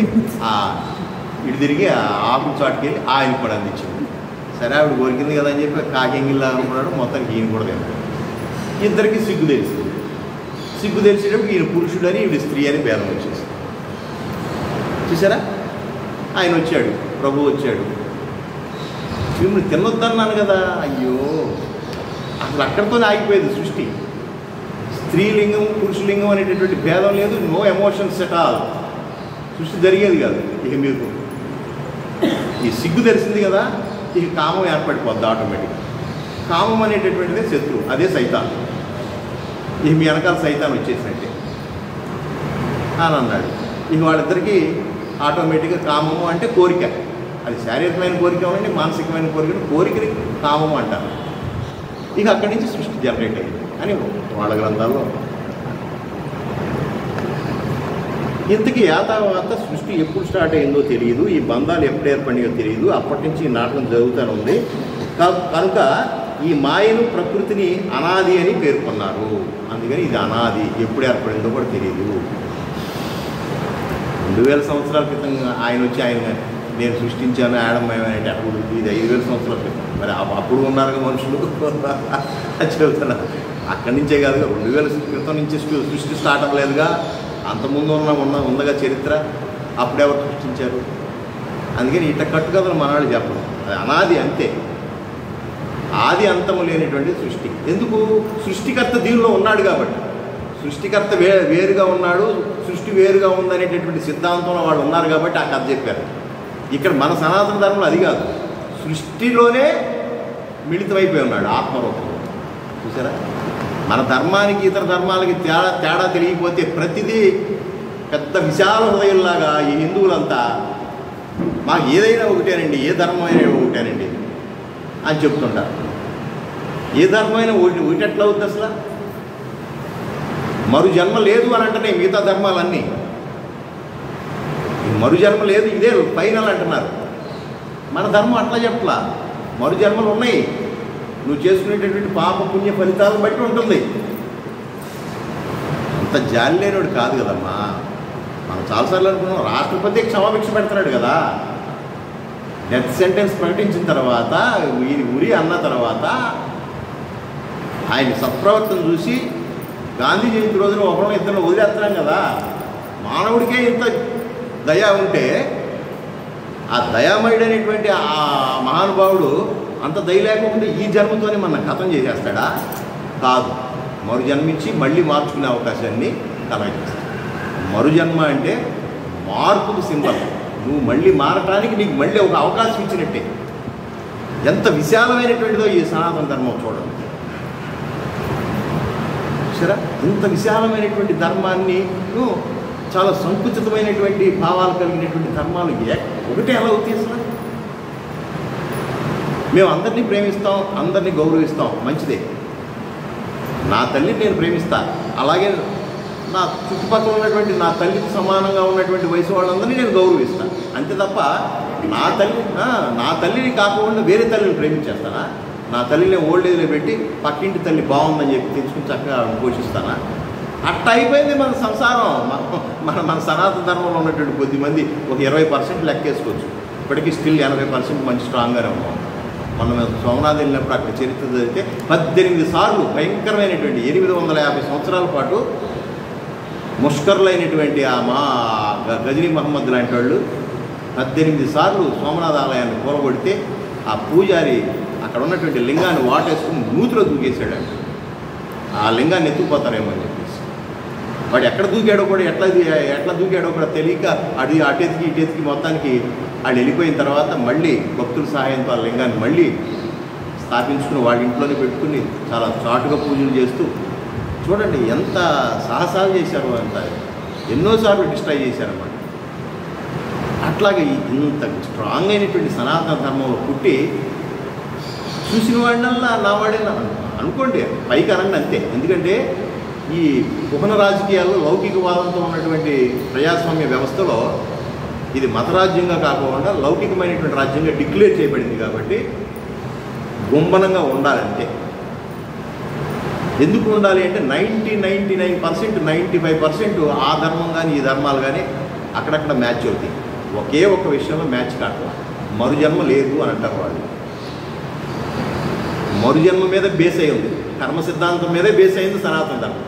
ఇటు తిరిగి ఆకుల చాటుకెళ్ళి ఆయన కూడా అందించింది. సరే ఆవిడ కొరికింది కదా అని చెప్పి కాకెంగిల్లా అనుకున్నాడు, మొత్తానికి ఈయన కూడా తిన్నాడు. ఇద్దరికి సిగ్గు తెలిసింది. సిగ్గు తెలిసేటప్పుడు ఈయన పురుషుడని ఈవిడ స్త్రీ అని భేదం వచ్చేసి చూసారా? ఆయన వచ్చాడు, ప్రభు వచ్చాడు, మిమ్మల్ని తినొద్దన్నాను కదా. అయ్యో, అసలు అక్కడితోనే ఆగిపోయేది సృష్టి. స్త్రీలింగం పురుషలింగం అనేటటువంటి భేదం లేదు, నో ఎమోషన్స్ ఎట్ ఆల్. సృష్టి జరిగేది కాదు. ఇక మీకు ఈ సిగ్గు తెలిసింది కదా, ఇక కామం ఏర్పడిపోద్ది ఆటోమేటిక్గా. కామం అనేటటువంటిదే శత్రువు, అదే సైతాన్. ఇక మీ వెనకాల సైతాన్ వచ్చేసినట్టే అని అన్నాడు. ఇక వాళ్ళిద్దరికీ ఆటోమేటిక్గా కామము అంటే కోరిక, అది శారీరకమైన కోరిక ఉండండి, మానసికమైన కోరికని కామము అంటారు. ఇక అక్కడి నుంచి సృష్టి జనరేట్ అయింది అని వాళ్ళ గ్రంథాల్లో. ఇంతకీ తర్వాత సృష్టి ఎప్పుడు స్టార్ట్ అయిందో తెలియదు, ఈ బంధాలు ఎప్పుడు ఏర్పడినాయో తెలియదు. అప్పటి నుంచి ఈ నాటకం జరుగుతూనే ఉంది. కనుక ఈ మాయను ప్రకృతిని అనాది అని పేర్కొన్నారు. అందుకని ఇది అనాది, ఎప్పుడు ఏర్పడిందో కూడా తెలియదు. 2000 సంవత్సరాల క్రితం ఆయన వచ్చి నేను సృష్టించాను ఆడమ్మేమనేటి అప్పుడు ఇది 5000 సంవత్సరాల క్రితం. మరి అప్పుడు ఉన్నారుగా మనుషులు చెబుతున్నారు. అక్కడి నుంచే కాదుగా, 2000 క్రితం నుంచి సృష్టి స్టార్ట్ అవ్వలేదుగా, అంతకుముందు ఉందగా చరిత్ర. అప్పుడెవరు సృష్టించారు? అందుకని ఇట్లా కట్టుకథలు మనవాళ్ళు చెప్పరు. అది అనాది, అంతే. ఆది అంతము లేనటువంటి సృష్టి. ఎందుకు? సృష్టికర్త దీనిలో ఉన్నాడు కాబట్టి. సృష్టికర్త వేరుగా ఉన్నాడు, సృష్టి వేరుగా ఉందనేటటువంటి సిద్ధాంతంలో వాళ్ళు ఉన్నారు కాబట్టి ఆ కథ చెప్పారు. ఇక్కడ మన సనాతన ధర్మంలో అది కాదు, సృష్టిలోనే మిళితమైపోయి ఉన్నాడు ఆత్మరూపంలో. చూసారా? మన ధర్మానికి ఇతర ధర్మాలకి తేడా తెలియకపోతే ప్రతిదీ పెద్ద విశాల హృదయంలాగా ఈ హిందువులంతా మాకు ఏదైనా ఒకటేనండి, ఏ ధర్మమైనా ఒకటేనండి అని చెప్తుంటారు. ఏ ధర్మమైనా ఒకటి ఎట్లా అవుతుంది అసలు? మరు జన్మ లేదు అని అంటేనే మిగతా ధర్మాలన్నీ మరు జన్మ లేదు, ఇదే ఫైనల్ అంటున్నారు. మన ధర్మం అట్లా చెప్పలా, మరు జన్మలు ఉన్నాయి, నువ్వు చేసుకునేటటువంటి పాప పుణ్య ఫలితాలను బట్టి ఉంటుంది. అంత జాలి లేనివాడు కాదు కదమ్మా. మనం చాలాసార్లు అనుకున్నాం, రాష్ట్రపతి క్షమాభిక్ష పెడుతున్నాడు కదా. డెత్ సెంటెన్స్ ప్రకటించిన తర్వాత ఈయన ఉరి అన్న తర్వాత ఆయన సత్ప్రవర్తన చూసి గాంధీ జయంతి రోజున ఒకరిని ఇద్దరు వదిలేస్తున్నాం కదా. మానవుడికే ఇంత దయ ఉంటే ఆ దయామయుడైనటువంటి ఆ మహానుభావుడు అంత దయ లేకుండా ఈ జన్మతోనే మన కథం చేసేస్తాడా? కాదు, మరు జన్మించి మళ్ళీ మార్చుకునే అవకాశాన్ని కలగజేస్తాడు. మరు జన్మ అంటే మార్పుకు సింబల్. నువ్వు మళ్ళీ మారటానికి నీకు మళ్ళీ ఒక అవకాశం ఇచ్చినట్టే. ఎంత విశాలమైనటువంటిదో ఈ సనాతన ధర్మం చూడండి. సరే, ఇంత విశాలమైనటువంటి ధర్మాన్ని చాలా సంకుచితమైనటువంటి భావాలు కలిగినటువంటి ధర్మాలు ఒకటే ఎలా అవుతాయి అసలు? మేము అందరినీ ప్రేమిస్తాం, అందరినీ గౌరవిస్తాం, మంచిదే. నా తల్లిని నేను ప్రేమిస్తా, అలాగే నా చుట్టుపక్కల ఉన్నటువంటి నా తల్లికి సమానంగా ఉన్నటువంటి వయసు వాళ్ళందరినీ నేను గౌరవిస్తాను. అంతే తప్ప నా తల్లిని కాకుండా వేరే తల్లిని ప్రేమించేస్తానా? నా తల్లిని ఓల్డ్ ఏజ్లో పెట్టి పక్కింటి తల్లి బాగుందని చెప్పి తెచ్చుకుని చక్కగా పోషిస్తానా? అట్లా అయిపోయింది మన సంసారం. మన సనాతన ధర్మంలో ఉన్నటువంటి కొద్దిమంది ఒక 20% లెక్కేసుకోవచ్చు. ఇప్పటికీ స్టిల్ 80% మంచి స్ట్రాంగ్గానే ఉన్నాం. మనం సోమనాథ్ వెళ్ళినప్పుడు అక్కడ చరిత్ర చదివితే 18 సార్లు భయంకరమైనటువంటి 850 సంవత్సరాల పాటు ముష్కరులైనటువంటి మా గజనీ మహమ్మద్ లాంటి వాళ్ళు 18 సార్లు సోమనాథ ఆలయాన్ని కూలగొడితే ఆ పూజారి అక్కడ ఉన్నటువంటి లింగాన్ని వాటేసుకుని నూతిలో దూకేశాడంట. ఆ లింగాన్ని ఎత్తుకుపోతారేమో అని చెప్పేసి. వాడు ఎక్కడ దూకాడో కూడా ఎట్లా దూకాడో కూడా తెలియక అటెతికి ఇటెతికి మొత్తానికి వాళ్ళు వెళ్ళిపోయిన తర్వాత మళ్ళీ భక్తుల సహాయంతో ఆ లింగాన్ని మళ్ళీ స్థాపించుకుని వాళ్ళ ఇంట్లోనే పెట్టుకుని చాలా చాటుగా పూజలు చేస్తూ చూడండి ఎంత సాహసాలు చేశారు. అంత ఎన్నోసార్లు డిస్ట్రాయ్ చేశారన్నమాట. అట్లాగే ఇంత స్ట్రాంగ్ అయినటువంటి సనాతన ధర్మంలో పుట్టి చూసిన వాడినల్లా నా వాడే అనుకోండి, పైకి అనండి అంతే. ఎందుకంటే ఈ కుహన రాజకీయాల్లో లౌకికవాదంతో ఉన్నటువంటి ప్రజాస్వామ్య వ్యవస్థలో ఇది మతరాజ్యంగా కాకుండా లౌకికమైనటువంటి రాజ్యంగా డిక్లేర్ చేయబడింది కాబట్టి గుంబనంగా ఉండాలంటే. ఎందుకు ఉండాలి అంటే 99% 95% ఆ ధర్మం కానీ ఈ ధర్మాలు కానీ అక్కడక్కడ మ్యాచ్ అవుతాయి. ఒకే ఒక్క విషయంలో మ్యాచ్ కావట్లా. మరుజన్మ లేదు అని అంటారు వాళ్ళు. మరుజన్మ మీద బేస్ అయి ఉంది, కర్మ సిద్ధాంతం మీదే బేస్ అయింది సనాతన ధర్మం.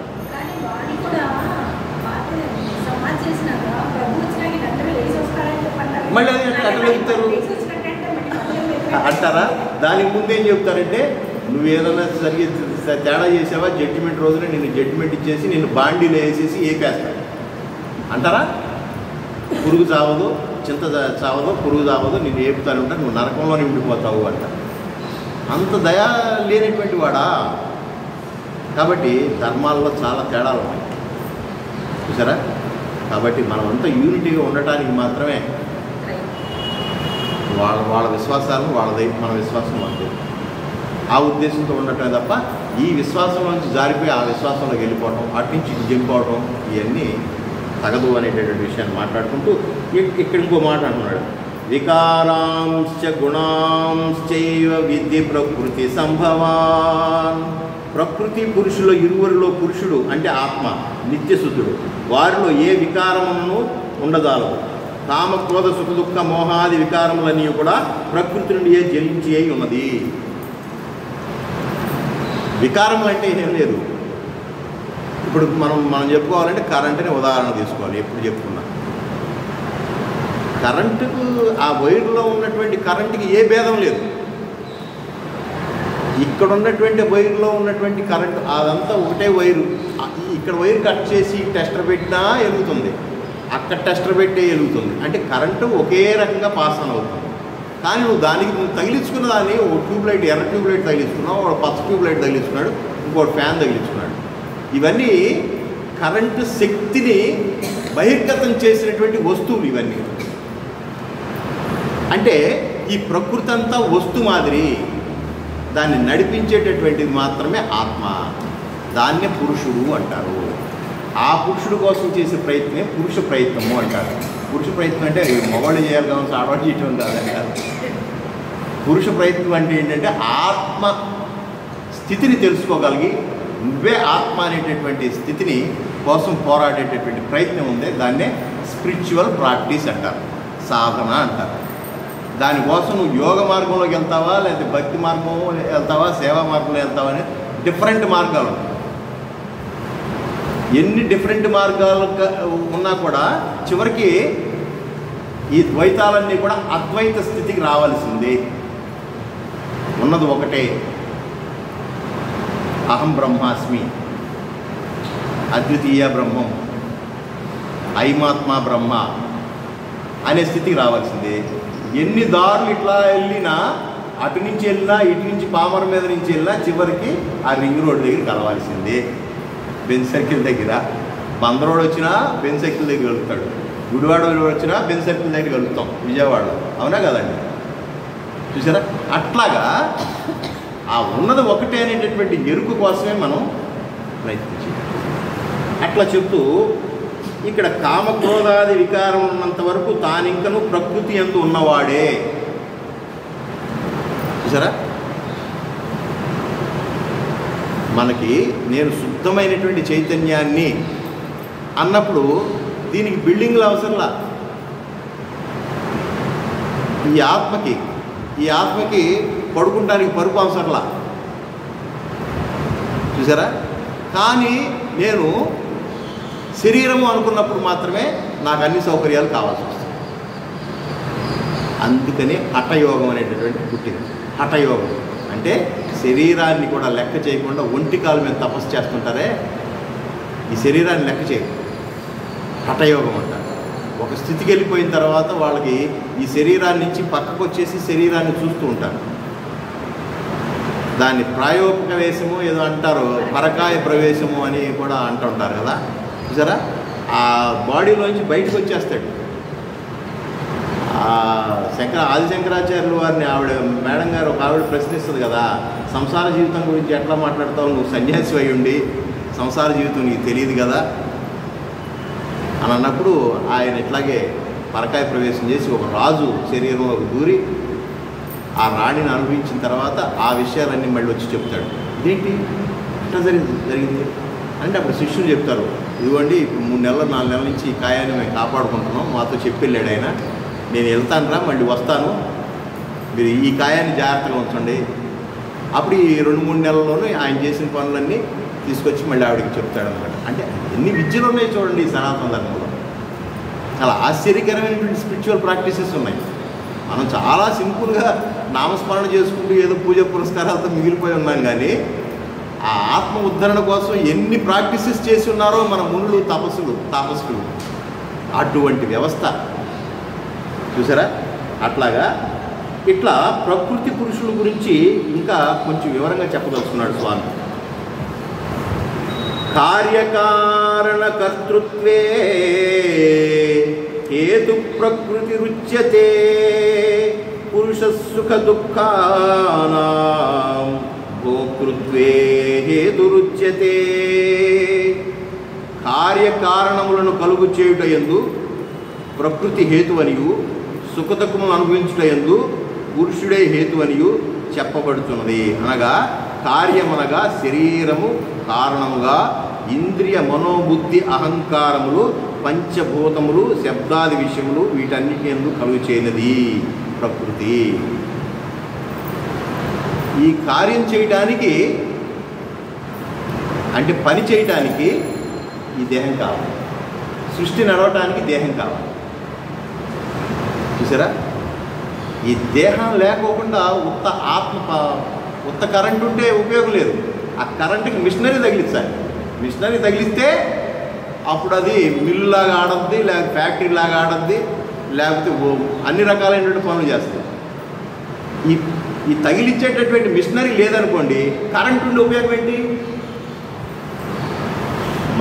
మళ్ళీ అది ఎట్లా చెప్తారు అంటారా? దానికి ముందేం చెప్తారంటే నువ్వు ఏదైనా సరిగ్గా తేడా చేసావా జడ్జిమెంట్ రోజున నిన్ను జడ్జిమెంట్ ఇచ్చేసి నిన్ను బాండీలో వేసేసి ఏపేస్తాడు అంటారా? పురుగు చావదు, చింత చావదు, పురుగు చావదు, నిన్ను ఏపుతాను ఉంటా, నువ్వు నరకంలోనే ఉండిపోతావు అంట. అంత దయా లేనటువంటి వాడా? కాబట్టి ధర్మాల్లో చాలా తేడాలు ఉన్నాయి చూసారా. కాబట్టి మనమంతా యూనిటీగా ఉండటానికి మాత్రమే వాళ్ళ విశ్వాసాలను వాళ్ళది, మన విశ్వాసం మనది, ఆ ఉద్దేశంతో ఉండటమే తప్ప ఈ విశ్వాసం నుంచి జారిపోయి ఆ విశ్వాసంలోకి వెళ్ళిపోవడం, అటు నుంచి జంపోవడం ఇవన్నీ తగదు అనేటటువంటి విషయాన్ని మాట్లాడుకుంటూ ఇక్కడ ఇంకో మాట అంటున్నాడు. వికారాంశ్చ గుణాంశ్చైవ విద్ధి ప్రకృతి సంభవాన్. ప్రకృతి పురుషుల ఇరువురిలో పురుషుడు అంటే ఆత్మ నిత్యశుద్ధుడు, వారిలో ఏ వికారమును ఉండదాలదు. కామ క్రోధ సుఖ దుఃఖ మోహాది వికారములన్నీ కూడా ప్రకృతి నుండి జలించి అయి ఉన్నది. వికారములు అంటే ఏం లేదు. ఇప్పుడు మనం చెప్పుకోవాలంటే కరెంటుని ఉదాహరణ తీసుకోవాలి. ఎప్పుడు చెప్పుకున్నా కరెంటుకు ఆ వైర్లో ఉన్నటువంటి కరెంటుకి ఏ భేదం లేదు. ఇక్కడ ఉన్నటువంటి వైర్లో ఉన్నటువంటి కరెంటు అదంతా ఒకటే వైరు. ఇక్కడ వైర్ కట్ చేసి టెస్టర్ పెట్టినా వెలుగుతుంది, అక్కడ టెస్టర్ పెట్టే వెలుగుతుంది. అంటే కరెంటు ఒకే రకంగా పాస్ ఆన్ అవుతుంది. కానీ నువ్వు తగిలించుకున్న దాన్ని ఒక ట్యూబ్లైట్, ఎర్ర ట్యూబ్లైట్ తగిలించుకున్నావు, ఒక పచ్చ ట్యూబ్లైట్ తగిలించుకున్నాడు, ఇంకోటి ఫ్యాన్ తగిలించుకున్నాడు. ఇవన్నీ కరెంటు శక్తిని బహిర్గతం చేసినటువంటి వస్తువులు ఇవన్నీ. అంటే ఈ ప్రకృతి అంతా వస్తు మాదిరి, దాన్ని నడిపించేటటువంటిది మాత్రమే ఆత్మ. దాన్నే పురుషుడు అంటారు. ఆ పురుషుడు కోసం చేసే ప్రయత్నమే పురుష ప్రయత్నము అంటారు. పురుష ప్రయత్నం అంటే మగవాళ్ళు చేయాలి కావచ్చు, ఆడవాళ్ళు చేయటం కాదంటారు. పురుష ప్రయత్నం అంటే ఏంటంటే ఆత్మ స్థితిని తెలుసుకోగలిగి నువ్వే ఆత్మ అనేటటువంటి స్థితిని కోసం పోరాడేటటువంటి ప్రయత్నం ఉంది. దాన్నే స్పిరిచువల్ ప్రాక్టీస్ అంటారు, సాధన అంటారు. దానికోసం నువ్వు యోగ మార్గంలోకి వెళ్తావా, లేదా భక్తి మార్గంలో వెళ్తావా, సేవా మార్గంలో వెళ్తావా అని డిఫరెంట్ మార్గాలు. ఎన్ని డిఫరెంట్ మార్గాలు ఉన్నా కూడా చివరికి ఈ ద్వైతాలన్నీ కూడా అద్వైత స్థితికి రావాల్సిందే. ఉన్నది ఒకటే, అహం బ్రహ్మాస్మి, అద్వితీయ బ్రహ్మం, ఐమాత్మ బ్రహ్మ అనే స్థితికి రావాల్సిందే. ఎన్ని దారులు ఇట్లా వెళ్ళినా, అటు నుంచి వెళ్ళినా, ఇటు నుంచి పామర మీద నుంచి వెళ్ళినా చివరికి ఆ రింగ్ రోడ్ దగ్గర కలవాల్సిందే. బెంజ్ సర్కిల్ దగ్గర బంద్ రోడ్ వచ్చినా బెంజ్ సర్కిల్ దగ్గర వెళ్తాడు, గుడివాడ వచ్చినా బెంజ్ సర్కిల్ దగ్గర వెళ్తాం విజయవాడలో, అవునా కదండి? చూసారా? అట్లాగా ఆ ఉన్నది ఒకటే అనేటటువంటి ఎరుకు కోసమే మనం ప్రయత్నించాలి. అట్లా చెప్తూ ఇక్కడ కామక్రోధాది వికారం ఉన్నంత వరకు తానింకను ప్రకృతి యందు ఉన్నవాడే. చూసారా? మనకి నేను శుద్ధమైనటువంటి చైతన్యాన్ని అన్నప్పుడు దీనికి బిల్డింగ్లు అవసరంలా. ఈ ఆత్మకి పడుకుంటానికి పరుపు అవసరంలా. చూసారా? కానీ నేను శరీరము అనుకున్నప్పుడు మాత్రమే నాకు అన్ని సౌకర్యాలు కావాల్సి వస్తుంది. అందుకని హఠయోగం అనేటటువంటి పుట్టింది. హఠయోగం అంటే శరీరాన్ని కూడా లెక్క చేయకుండా ఒంటికాల మీద తపస్సు చేస్తుంటారే, ఈ శరీరాన్ని లెక్క చేయదు, హఠయోగం అంటారు. ఒక స్థితికి వెళ్ళిపోయిన తర్వాత వాళ్ళకి ఈ శరీరాన్ని నుంచి పక్కకు వచ్చేసి శరీరాన్ని చూస్తూ ఉంటారు. దాన్ని ప్రాయోగిక వేషము ఏదో అంటారు, పరకాయ ప్రవేశము అని కూడా అంటుంటారు కదా. చూసారా? ఆ బాడీలోంచి బయటకు వచ్చేస్తాడు. ఆదిశంకరాచార్యులు వారిని ఆవిడ మేడం గారు ఒక ఆవిడ ప్రశ్నిస్తుంది కదా, సంసార జీవితం గురించి ఎట్లా మాట్లాడతావు, నువ్వు సన్యాసి అయి ఉండి సంసార జీవితం నీకు తెలియదు కదా అని అన్నప్పుడు ఆయన ఇట్లాగే పరకాయ ప్రవేశం చేసి ఒక రాజు శరీరంలోకి దూరి ఆ రాణిని అనుభవించిన తర్వాత ఆ విషయాలన్నీ మళ్ళీ వచ్చి చెప్తాడు. ఇదేంటి ఇట్లా జరిగింది అంటే అప్పుడు శిష్యులు చెప్తారు, ఇదిగోండి ఇప్పుడు 3 నెలలు 4 నెలల నుంచి ఈ కాయాన్ని మేము కాపాడుకుంటున్నాం, మాతో చెప్పి వెళ్ళాడు ఆయన, నేను వెళ్తాను రా, మళ్ళీ వస్తాను, మీరు ఈ కాయాన్ని జాగ్రత్తగా ఉంచండి. అప్పుడు ఈ 2-3 నెలల్లోనూ ఆయన చేసిన పనులన్నీ తీసుకొచ్చి మళ్ళీ ఆవిడకి చెప్తాడు అనమాట. అంటే ఎన్ని విద్యలు ఉన్నాయి చూడండి ఈ సనాతన ధర్మంలో. చాలా ఆశ్చర్యకరమైనటువంటి స్పిరిచువల్ ప్రాక్టీసెస్ ఉన్నాయి. మనం చాలా సింపుల్గా నామస్మరణ చేసుకుంటూ ఏదో పూజ పురస్కారాలతో మిగిలిపోయి ఉన్నాం, కానీ ఆ ఆత్మ ఉద్ధరణ కోసం ఎన్ని ప్రాక్టీసెస్ చేసి ఉన్నారో మన మునులు తాపసులు. అటువంటి వ్యవస్థ చూసారా? అట్లాగా ఇట్లా ప్రకృతి పురుషుల గురించి ఇంకా కొంచెం వివరంగా చెప్పదలుచుకున్నాడు స్వామి. కార్యకారణ కర్తృత్వే హేతు ప్రకృతి రుచ్యతే పురుష సుఖ దుఃఖానాం భోక్తృత్వే హేతురుచ్యతే. కార్యకారణములను కలుగు చేయుట యందు ప్రకృతి హేతువనియు, సుఖదుఖములను అనుభవించుట యందు పురుషుడే హేతువనియు చెప్పబడుతున్నది. అనగా కార్యమనగా శరీరము కారణముగా ఇంద్రియ మనోబుద్ధి అహంకారములు పంచభూతములు శబ్దాది విషయములు వీటన్నిటి యందు కలుగు చేయనది ప్రకృతి. ఈ కార్యం చేయటానికి అంటే పని చేయటానికి ఈ దేహం కావాలి, సృష్టి నడవటానికి దేహం కావాలి. చూసారా? ఈ దేహం లేకోకుండా ఉత్త కరెంట్ ఉంటే ఉపయోగం లేదు. ఆ కరెంటుకి మిషనరీ తగిలించాలి. మిషనరీ తగిలిస్తే అప్పుడు అది మిల్లు లాగా ఆడద్ది, లేకపోతే ఫ్యాక్టరీ లాగా ఆడద్ది, లేకపోతే అన్ని రకాలైనటువంటి పనులు చేస్తుంది. ఈ తగిలిచ్చేటటువంటి మిషనరీ లేదనుకోండి, కరెంట్ ఉండే ఉపయోగం ఏంటి?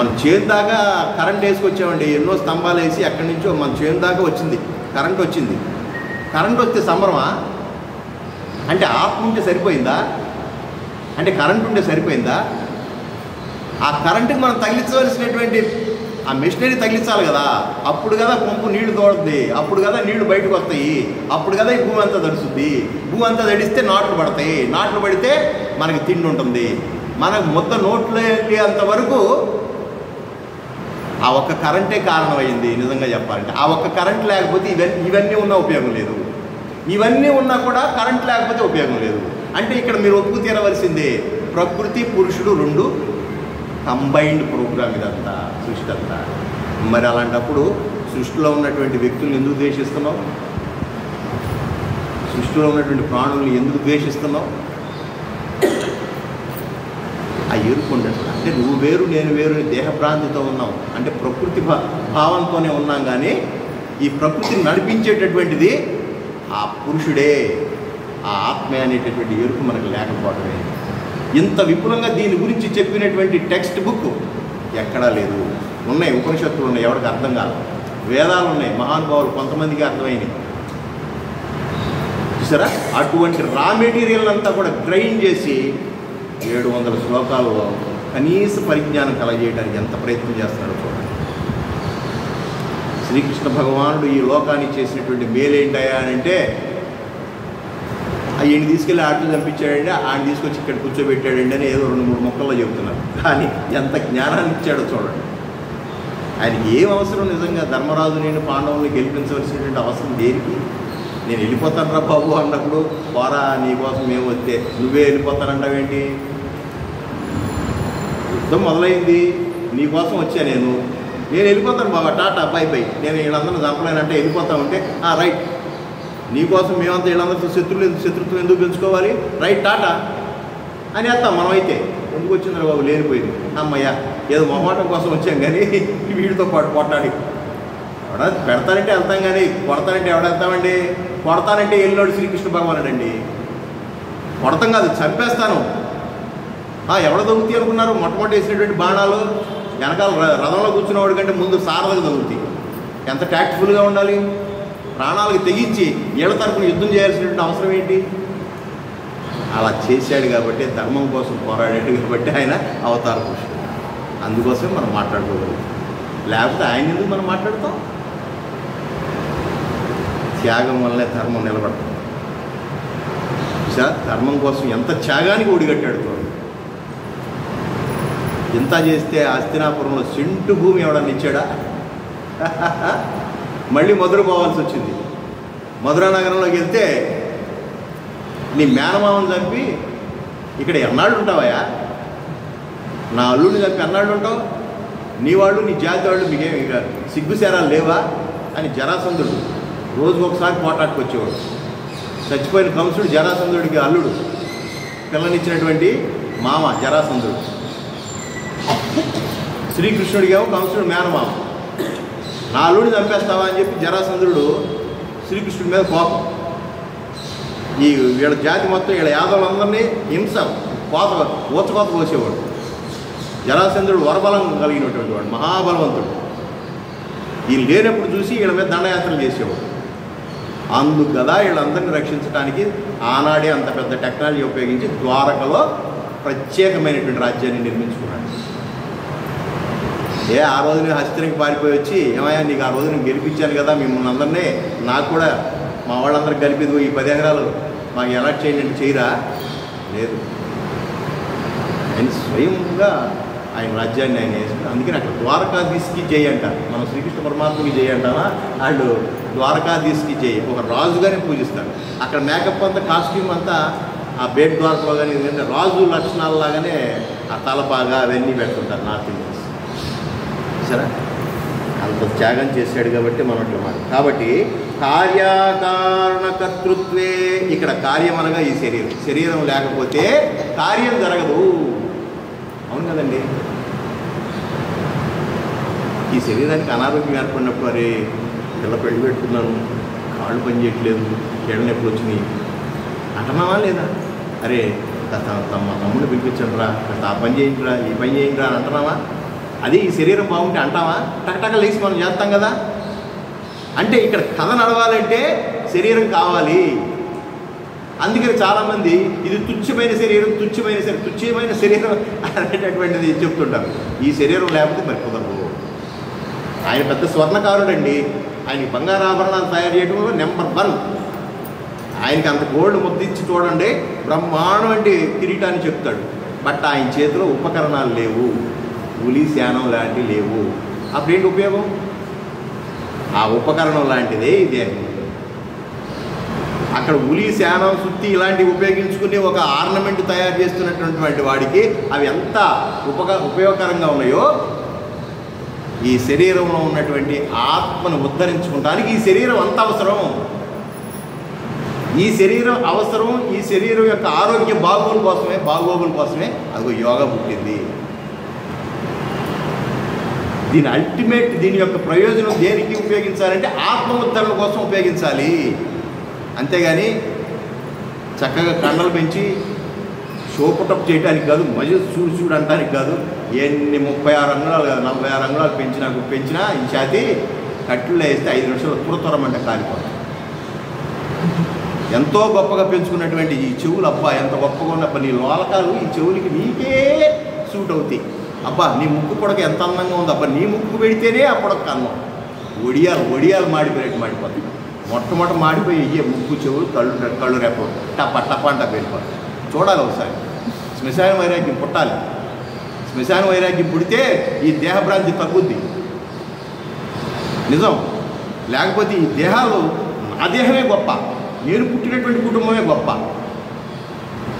మన చేను దాకా కరెంట్ వేసుకొచ్చామండి, ఎన్నో స్తంభాలు వేసి అక్కడి నుంచో మన చేను దాకా వచ్చింది, కరెంట్ వచ్చింది. కరెంట్ వస్తే సంబరమా? అంటే ఆత్మ ఉంటే సరిపోయిందా? అంటే కరెంట్ ఉంటే సరిపోయిందా? ఆ కరెంటుకి మనం తగిలించవలసినటువంటి ఆ మెషినరీ తగిలించాలి కదా. అప్పుడు కదా పంపు నీళ్లు తోడుతుంది, అప్పుడు కదా నీళ్లు బయటకు వస్తాయి, అప్పుడు కదా ఈ భూమి అంతా తడుస్తుంది. భూమి అంతా తడిస్తే నాట్లు పడతాయి, నాట్లు పడితే మనకి తిండి ఉంటుంది. మనకు మొత్తం నోట్లో అంతవరకు ఆ ఒక్క కరెంటే కారణమైంది. నిజంగా చెప్పాలంటే ఆ ఒక్క కరెంట్ లేకపోతే ఇవన్నీ ఉన్నా ఉపయోగం లేదు. ఇవన్నీ ఉన్నా కూడా కరెంట్ లేకపోతే ఉపయోగం లేదు. అంటే ఇక్కడ మీరు ఒప్పుకు తీరవలసిందే, ప్రకృతి పురుషుడు రెండు కంబైన్డ్ ప్రోగ్రామ్ ఇదంతా, సృష్టి అంతా. మరి అలాంటప్పుడు సృష్టిలో ఉన్నటువంటి వ్యక్తులను ఎందుకు ద్వేషిస్తున్నావు? సృష్టిలో ఉన్నటువంటి ప్రాణుల్ని ఎందుకు ద్వేషిస్తున్నావు? ఆ ఎరుకుండట అంటే నువ్వు వేరు నేను వేరు దేహభ్రాంతితో ఉన్నాం, అంటే ప్రకృతి భావంతోనే ఉన్నాం. కానీ ఈ ప్రకృతిని నడిపించేటటువంటిది ఆ పురుషుడే, ఆ ఆత్మ అనేటటువంటి ఎరుకు మనకు లేకపోవడమే. ఇంత విపులంగా దీని గురించి చెప్పినటువంటి టెక్స్ట్ బుక్ ఎక్కడా లేదు. ఉన్నాయి, ఉపనిషత్తులు ఉన్నాయి, ఎవరికి అర్థం కాదు. వేదాలు ఉన్నాయి, మహానుభావులు కొంతమందికి అర్థమైనవి. చూసారా, అటువంటి రా మెటీరియల్ అంతా కూడా గ్రైండ్ చేసి 700 శ్లోకాలు కనీస పరిజ్ఞానం కలగజేయడానికి ఎంత ప్రయత్నం చేస్తున్నాడో చూడండి. శ్రీకృష్ణ భగవానుడు ఈ లోకానికి చేసినటువంటి మేలేంటయా అని అంటే, ఈయన తీసుకెళ్ళి ఆటలు చంపించాడండి, ఆయన తీసుకొచ్చి ఇక్కడ కూర్చోబెట్టాడండి అని ఏదో 2-3 మొక్కల్లో చెబుతున్నారు. కానీ ఎంత జ్ఞానాన్ని ఇచ్చాడో చూడండి. ఆయనకి ఏం అవసరం? నిజంగా ధర్మరాజు నేను పాండవుల్ని గెలిపించవలసినటువంటి అవసరం దేనికి? నేను వెళ్ళిపోతాను రా బాబు అన్నప్పుడు, పోరా నీకోసం మేము వస్తే నువ్వే వెళ్ళిపోతానంటావేంటి? యుద్ధం మొదలైంది, నీకోసం వచ్చా నేను వెళ్ళిపోతాను బాబా, టాటా బై బై, నేను వీళ్ళందరూ చంపలేనంటే వెళ్ళిపోతామంటే రైట్, నీకోసం మేమంతా వీళ్ళందరితో శత్రుత్వం ఎందుకు పెంచుకోవాలి, రైట్ టాటా అని వేస్తాం. మనమైతే ఎందుకు వచ్చిందిరా బాబు లేనిపోయింది, అమ్మయ్యా ఏదో మొహమాటం కోసం వచ్చాం కానీ వీడితో పాటు కొట్టాలి. ఎవడ పెడతానంటే వెళ్తాం కానీ కొడతానంటే ఎవడెళ్తామండి? కొడతానంటే వెళ్ళినాడు శ్రీకృష్ణ భగవానుడు అండి. కొడతాం కాదు, చంపేస్తాను. ఎవడ తగులుతాయి అనుకున్నారు? మొట్టమొదటి వేసినటువంటి బాణాలు వెనకాల రథంలో కూర్చున్నవాడి కంటే ముందు సారథకు తగులుతాయి. ఎంత ట్యాక్ట్ఫుల్గా ఉండాలి? ప్రాణాలకు తెగించి ఏళ్ల తరపున యుద్ధం చేయాల్సినటువంటి అవసరం ఏంటి? అలా చేశాడు కాబట్టి, ధర్మం కోసం పోరాడాడు కాబట్టి ఆయన అవతార పురుషుడు. అందుకోసమే మనం మాట్లాడుకోగలుగుతాం, లేకపోతే ఆయన ఎందుకు మనం మాట్లాడతాం? త్యాగం వల్లనే ధర్మం నిలబడతాం. సార్ ధర్మం కోసం ఎంత త్యాగానికి ఒడిగట్టాడు చూడండి. ఇంత చేస్తే హస్తినాపురంలో సెంటు భూమి ఎవడన్నా ఇచ్చాడా? మళ్ళీ మధుర పోవాల్సి వచ్చింది. మధురా నగరంలోకి వెళ్తే నీ మేనమామను చంపి ఇక్కడ ఎన్నాళ్ళు ఉంటావయ్యా? నా అల్లుడిని చంపి ఎన్నాళ్ళు ఉంటావు? నీ వాళ్ళు నీ జాతి వాళ్ళు మీకేమి ఇక సిగ్గుసేరాలు లేవా అని జరాసంధుడు రోజుకు ఒకసారి పోటాడుకొచ్చేవాడు. చచ్చిపోయిన కంసుడు జరాసంధుడికి అల్లుడు, పిల్లనిచ్చినటువంటి మామ జరాసంధుడు. శ్రీకృష్ణుడికేమో కంసుడు మేనమామ. నా అల్లుడిని చంపేస్తావా అని చెప్పి జరాసంధుడు శ్రీకృష్ణుడి మీద కోపం. వీళ్ళ జాతి మొత్తం వీళ్ళ యాదవులందరినీ హింస ఊచకోత పోసేవాడు. జరాసంధుడు వరబలం కలిగినటువంటి వాడు, మహాబలవంతుడు. వీళ్ళు లేనప్పుడు చూసి వీళ్ళ మీద దండయాత్రలు చేసేవాడు. అందుకు కదా వీళ్ళందరినీ రక్షించడానికి ఆనాడే అంత పెద్ద టెక్నాలజీ ఉపయోగించి ద్వారకలో ప్రత్యేకమైనటువంటి రాజ్యాన్ని నిర్మించుకున్నాడు. ఆ రోజు నేను హస్తినికి పారిపోయి వచ్చి, ఏమయ్యా నీకు ఆ రోజు నేను గెలిపించాను కదా మిమ్మల్ని అందరినీ, నాకు కూడా మా వాళ్ళందరికీ కలిపి ఈ 10 ఎకరాలు మాకు ఎలాట్ చేయండి అంటే చేయరా? లేదు, ఆయన స్వయంగా ఆయన రాజ్యాన్ని ఆయన వేసుకుని. అందుకని అక్కడ ద్వారకాధీశ్కి జై అంటారు. మనం శ్రీకృష్ణ పరమాత్మకి జై అంటామా? వాళ్ళు ద్వారకాధీశ్కి జై, ఒక రాజుగానే పూజిస్తారు. అక్కడ మేకప్ అంతా, కాస్ట్యూమ్ అంతా ఆ బేట్ ద్వారకలో కానీ, ఎందుకంటే రాజు లక్షణాలలాగానే ఆ తలపాగా అవన్నీ పెడుతుంటారు నార్త్ ఇండియన్స్. సరే, అంత త్యాగం చేశాడు కాబట్టి మనం అట్లా మాట. కాబట్టి కార్యకారణకర్తృత్వే, ఇక్కడ కార్యం అనగా ఈ శరీరం లేకపోతే కార్యం జరగదు. అవును కదండి. ఈ శరీరానికి అనారోగ్యం ఏర్పడినప్పుడు, అరే పిల్ల పెళ్లి పెట్టుకున్నాను, కాళ్ళు పని చేయట్లేదు, కేళ్ళ నొప్పులు వచ్చినాయి అంటున్నావా లేదా? అరే మా తమ్ముడిని పిలిపించండి రా, ఆ పని చేయండిరా, ఈ పని చేయండిరా అని అంటున్నావా? అది ఈ శరీరం బాగుంటే అంటామా? టకటక లేచి మనం చేస్తాం కదా. అంటే ఇక్కడ కథ నడవాలంటే శరీరం కావాలి. అందుకని చాలామంది ఇది తుచ్చమైన శరీరం అనేటటువంటిది చెప్తుంటారు. ఈ శరీరం లేకపోతే మరి కుదరదు. ఆయన పెద్ద స్వర్ణకారుడండి. ఆయన బంగారాభరణాలు తయారు చేయడంలో నెంబర్ 1. ఆయనకి అంత గోల్డ్ ముద్దిచ్చి చూడండి, బ్రహ్మాండం అంటే కిరీటాన్ని చెప్తాడు. బట్ ఆయన చేతిలో ఉపకరణాలు లేవు, ఉలి శానం లాంటివి లేవు. అప్పుడేంటి ఉపయోగం? ఆ ఉపకరణం లాంటిదే ఇదే. అక్కడ ఉలి శానం సుత్తి ఇలాంటివి ఉపయోగించుకుని ఒక ఆర్నమెంట్ తయారు చేస్తున్నటువంటి వాడికి అవి ఎంత ఉపయోగకరంగా ఉన్నాయో, ఈ శరీరంలో ఉన్నటువంటి ఆత్మను ఉద్ధరించుకోవడానికి ఈ శరీరం అంత అవసరం. ఈ శరీరం అవసరం. ఈ శరీరం యొక్క ఆరోగ్య బాగోగుల కోసమే అదిగో యోగా పుట్టింది. దీని అల్టిమేట్, దీని యొక్క ప్రయోజనం దేనికి ఉపయోగించాలంటే ఆత్మ ఉద్ధరణ కోసం ఉపయోగించాలి. అంతేగాని చక్కగా కండలు పెంచి షోపుటప్ చేయడానికి కాదు, మజిల్ చూడు అంటానికి కాదు. ఎన్ని 36 అంగుళాలు కాదు, 46 అంగుళాలు పెంచినా ఈ ఛాతి కట్టులో వేస్తే 5 నిమిషాలు త్వరమంటే కాలిపోతాయి. ఎంతో గొప్పగా పెంచుకున్నటువంటి ఈ చెవులు, అబ్బా ఎంత గొప్పగా ఉన్నప్పుడు నీ లోలకాలు ఈ చెవులకి నీకే సూట్ అవుతాయి. అబ్బా నీ ముక్కు పొడక ఎంత అందంగా ఉంది, అబ్బా నీ ముక్కు పెడితేనే ఆ పొడక అందం. ఒడియాలు మాడిపోయినట్టు మాడిపోతాయి. మొట్టమొదట మాడిపోయి ఇయ్యే ముక్కు చెవులు కళ్ళు రేపు టప్ప అంట వెళ్ళిపోతాయి. చూడాలి ఒకసారి. శ్మశాన వైరాగ్యం పుట్టాలి. శ్మశాన వైరాగ్యం పుడితే ఈ దేహభ్రాంతి తగ్గుద్ది, నిజం. లేకపోతే ఈ దేహాలు, నా దేహమే గొప్ప, నేను పుట్టినటువంటి కుటుంబమే గొప్ప,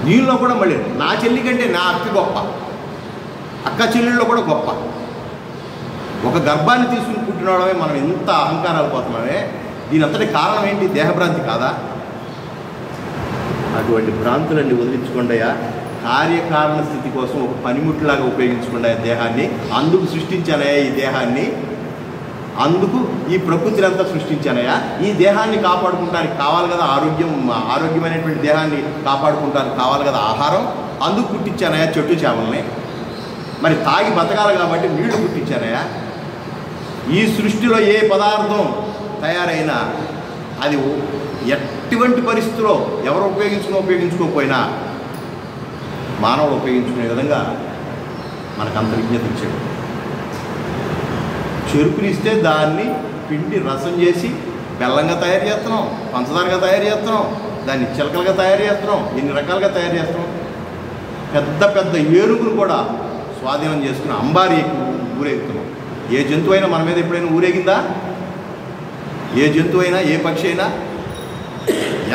దీనిలో కూడా మళ్ళీ నా చెల్లి కంటే నా అక్క గొప్ప, అక్క చెల్లెళ్ళలో కూడా గొప్ప. ఒక గర్భాన్ని తీసుకుని పుట్టినవడమే మనం ఎంత అహంకారాలు పోతున్నామే. దీని అంతటి కారణం ఏంటి? దేహభ్రాంతి కాదా? అటువంటి భ్రాంతులన్నీ వదిలించుకుండాయా. కార్యకారణ స్థితి కోసం ఒక పనిముట్లాగా ఉపయోగించుకుండాయా దేహాన్ని. అందుకు సృష్టించానయా ఈ దేహాన్ని, అందుకు ఈ ప్రకృతిని అంతా సృష్టించానయా. ఈ దేహాన్ని కాపాడుకుంటానికి కావాలి కదా ఆరోగ్యమైనటువంటి దేహాన్ని కాపాడుకుంటానికి కావాలి కదా ఆహారం. అందుకు పుట్టించానయా చెట్టు చేపల్ని. మరి తాగి బతకాలి కాబట్టి నీళ్లు పుట్టించానయా. ఈ సృష్టిలో ఏ పదార్థం తయారైనా అది ఎటువంటి పరిస్థితుల్లో ఎవరు ఉపయోగించుకోకపోయినా మానవుడు ఉపయోగించుకునే విధంగా మనకు అంత విజ్ఞత ఇచ్చాడు. చెరుకునిస్తే దాన్ని పిండి రసం చేసి బెల్లంగా తయారు చేస్తున్నాం, పంచదారగా తయారు చేస్తున్నాం, దాన్ని చిలకలుగా తయారు చేస్తున్నాం, ఎన్ని రకాలుగా తయారు చేస్తున్నాం. పెద్ద ఏనుగును కూడా స్వాధీనం చేసుకుని అంబారి ఊరేగుతున్నాం. ఏ జంతువు అయినా మన మీద ఎప్పుడైనా ఊరేగిందా? ఏ జంతువు అయినా, ఏ పక్షి అయినా,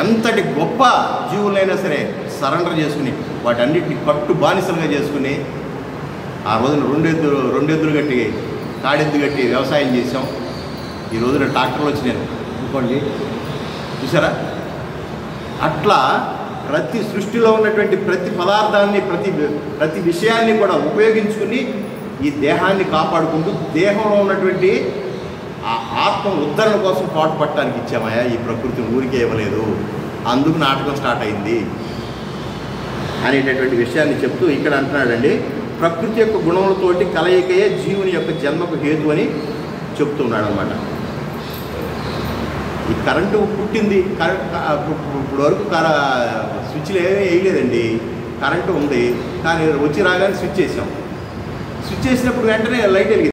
ఎంతటి గొప్ప జీవులైనా సరే సరెండర్ చేసుకుని వాటన్నిటిని కట్టు బానిసలుగా చేసుకుని ఆ రోజున రెండెద్దులు కట్టి కాడెద్దు కట్టి వ్యవసాయం చేసాం. ఈ రోజున ట్రాక్టర్లు వచ్చినాయి అనుకోండి, చూసారా? అట్లా ప్రతి సృష్టిలో ఉన్నటువంటి ప్రతి పదార్థాన్ని, ప్రతి విషయాన్ని కూడా ఉపయోగించుకుని ఈ దేహాన్ని కాపాడుకుంటూ దేహంలో ఉన్నటువంటి ఆ ఆత్మ ఉద్ధరణ కోసం పాటుపడటానికి ఇచ్చామయ్యా. ఈ ప్రకృతిని ఊరికే ఇవ్వలేదు, అందుకు నాటకం స్టార్ట్ అయింది అనేటటువంటి విషయాన్ని చెప్తూ ఇక్కడ అంటున్నాడండి, ప్రకృతి యొక్క గుణములతోటి కలయికయే జీవుని యొక్క జన్మకు హేతు అని చెప్తున్నాడు అనమాట. ఈ కరెంటు పుట్టింది, ఇప్పుడు వరకు స్విచ్లు ఏమీ వేయలేదండి. కరెంటు ఉంది, కానీ వచ్చి రాగానే స్విచ్ వేసాం. స్విచ్ వేసినప్పుడు వెంటనే లైట్ వెలిగింది.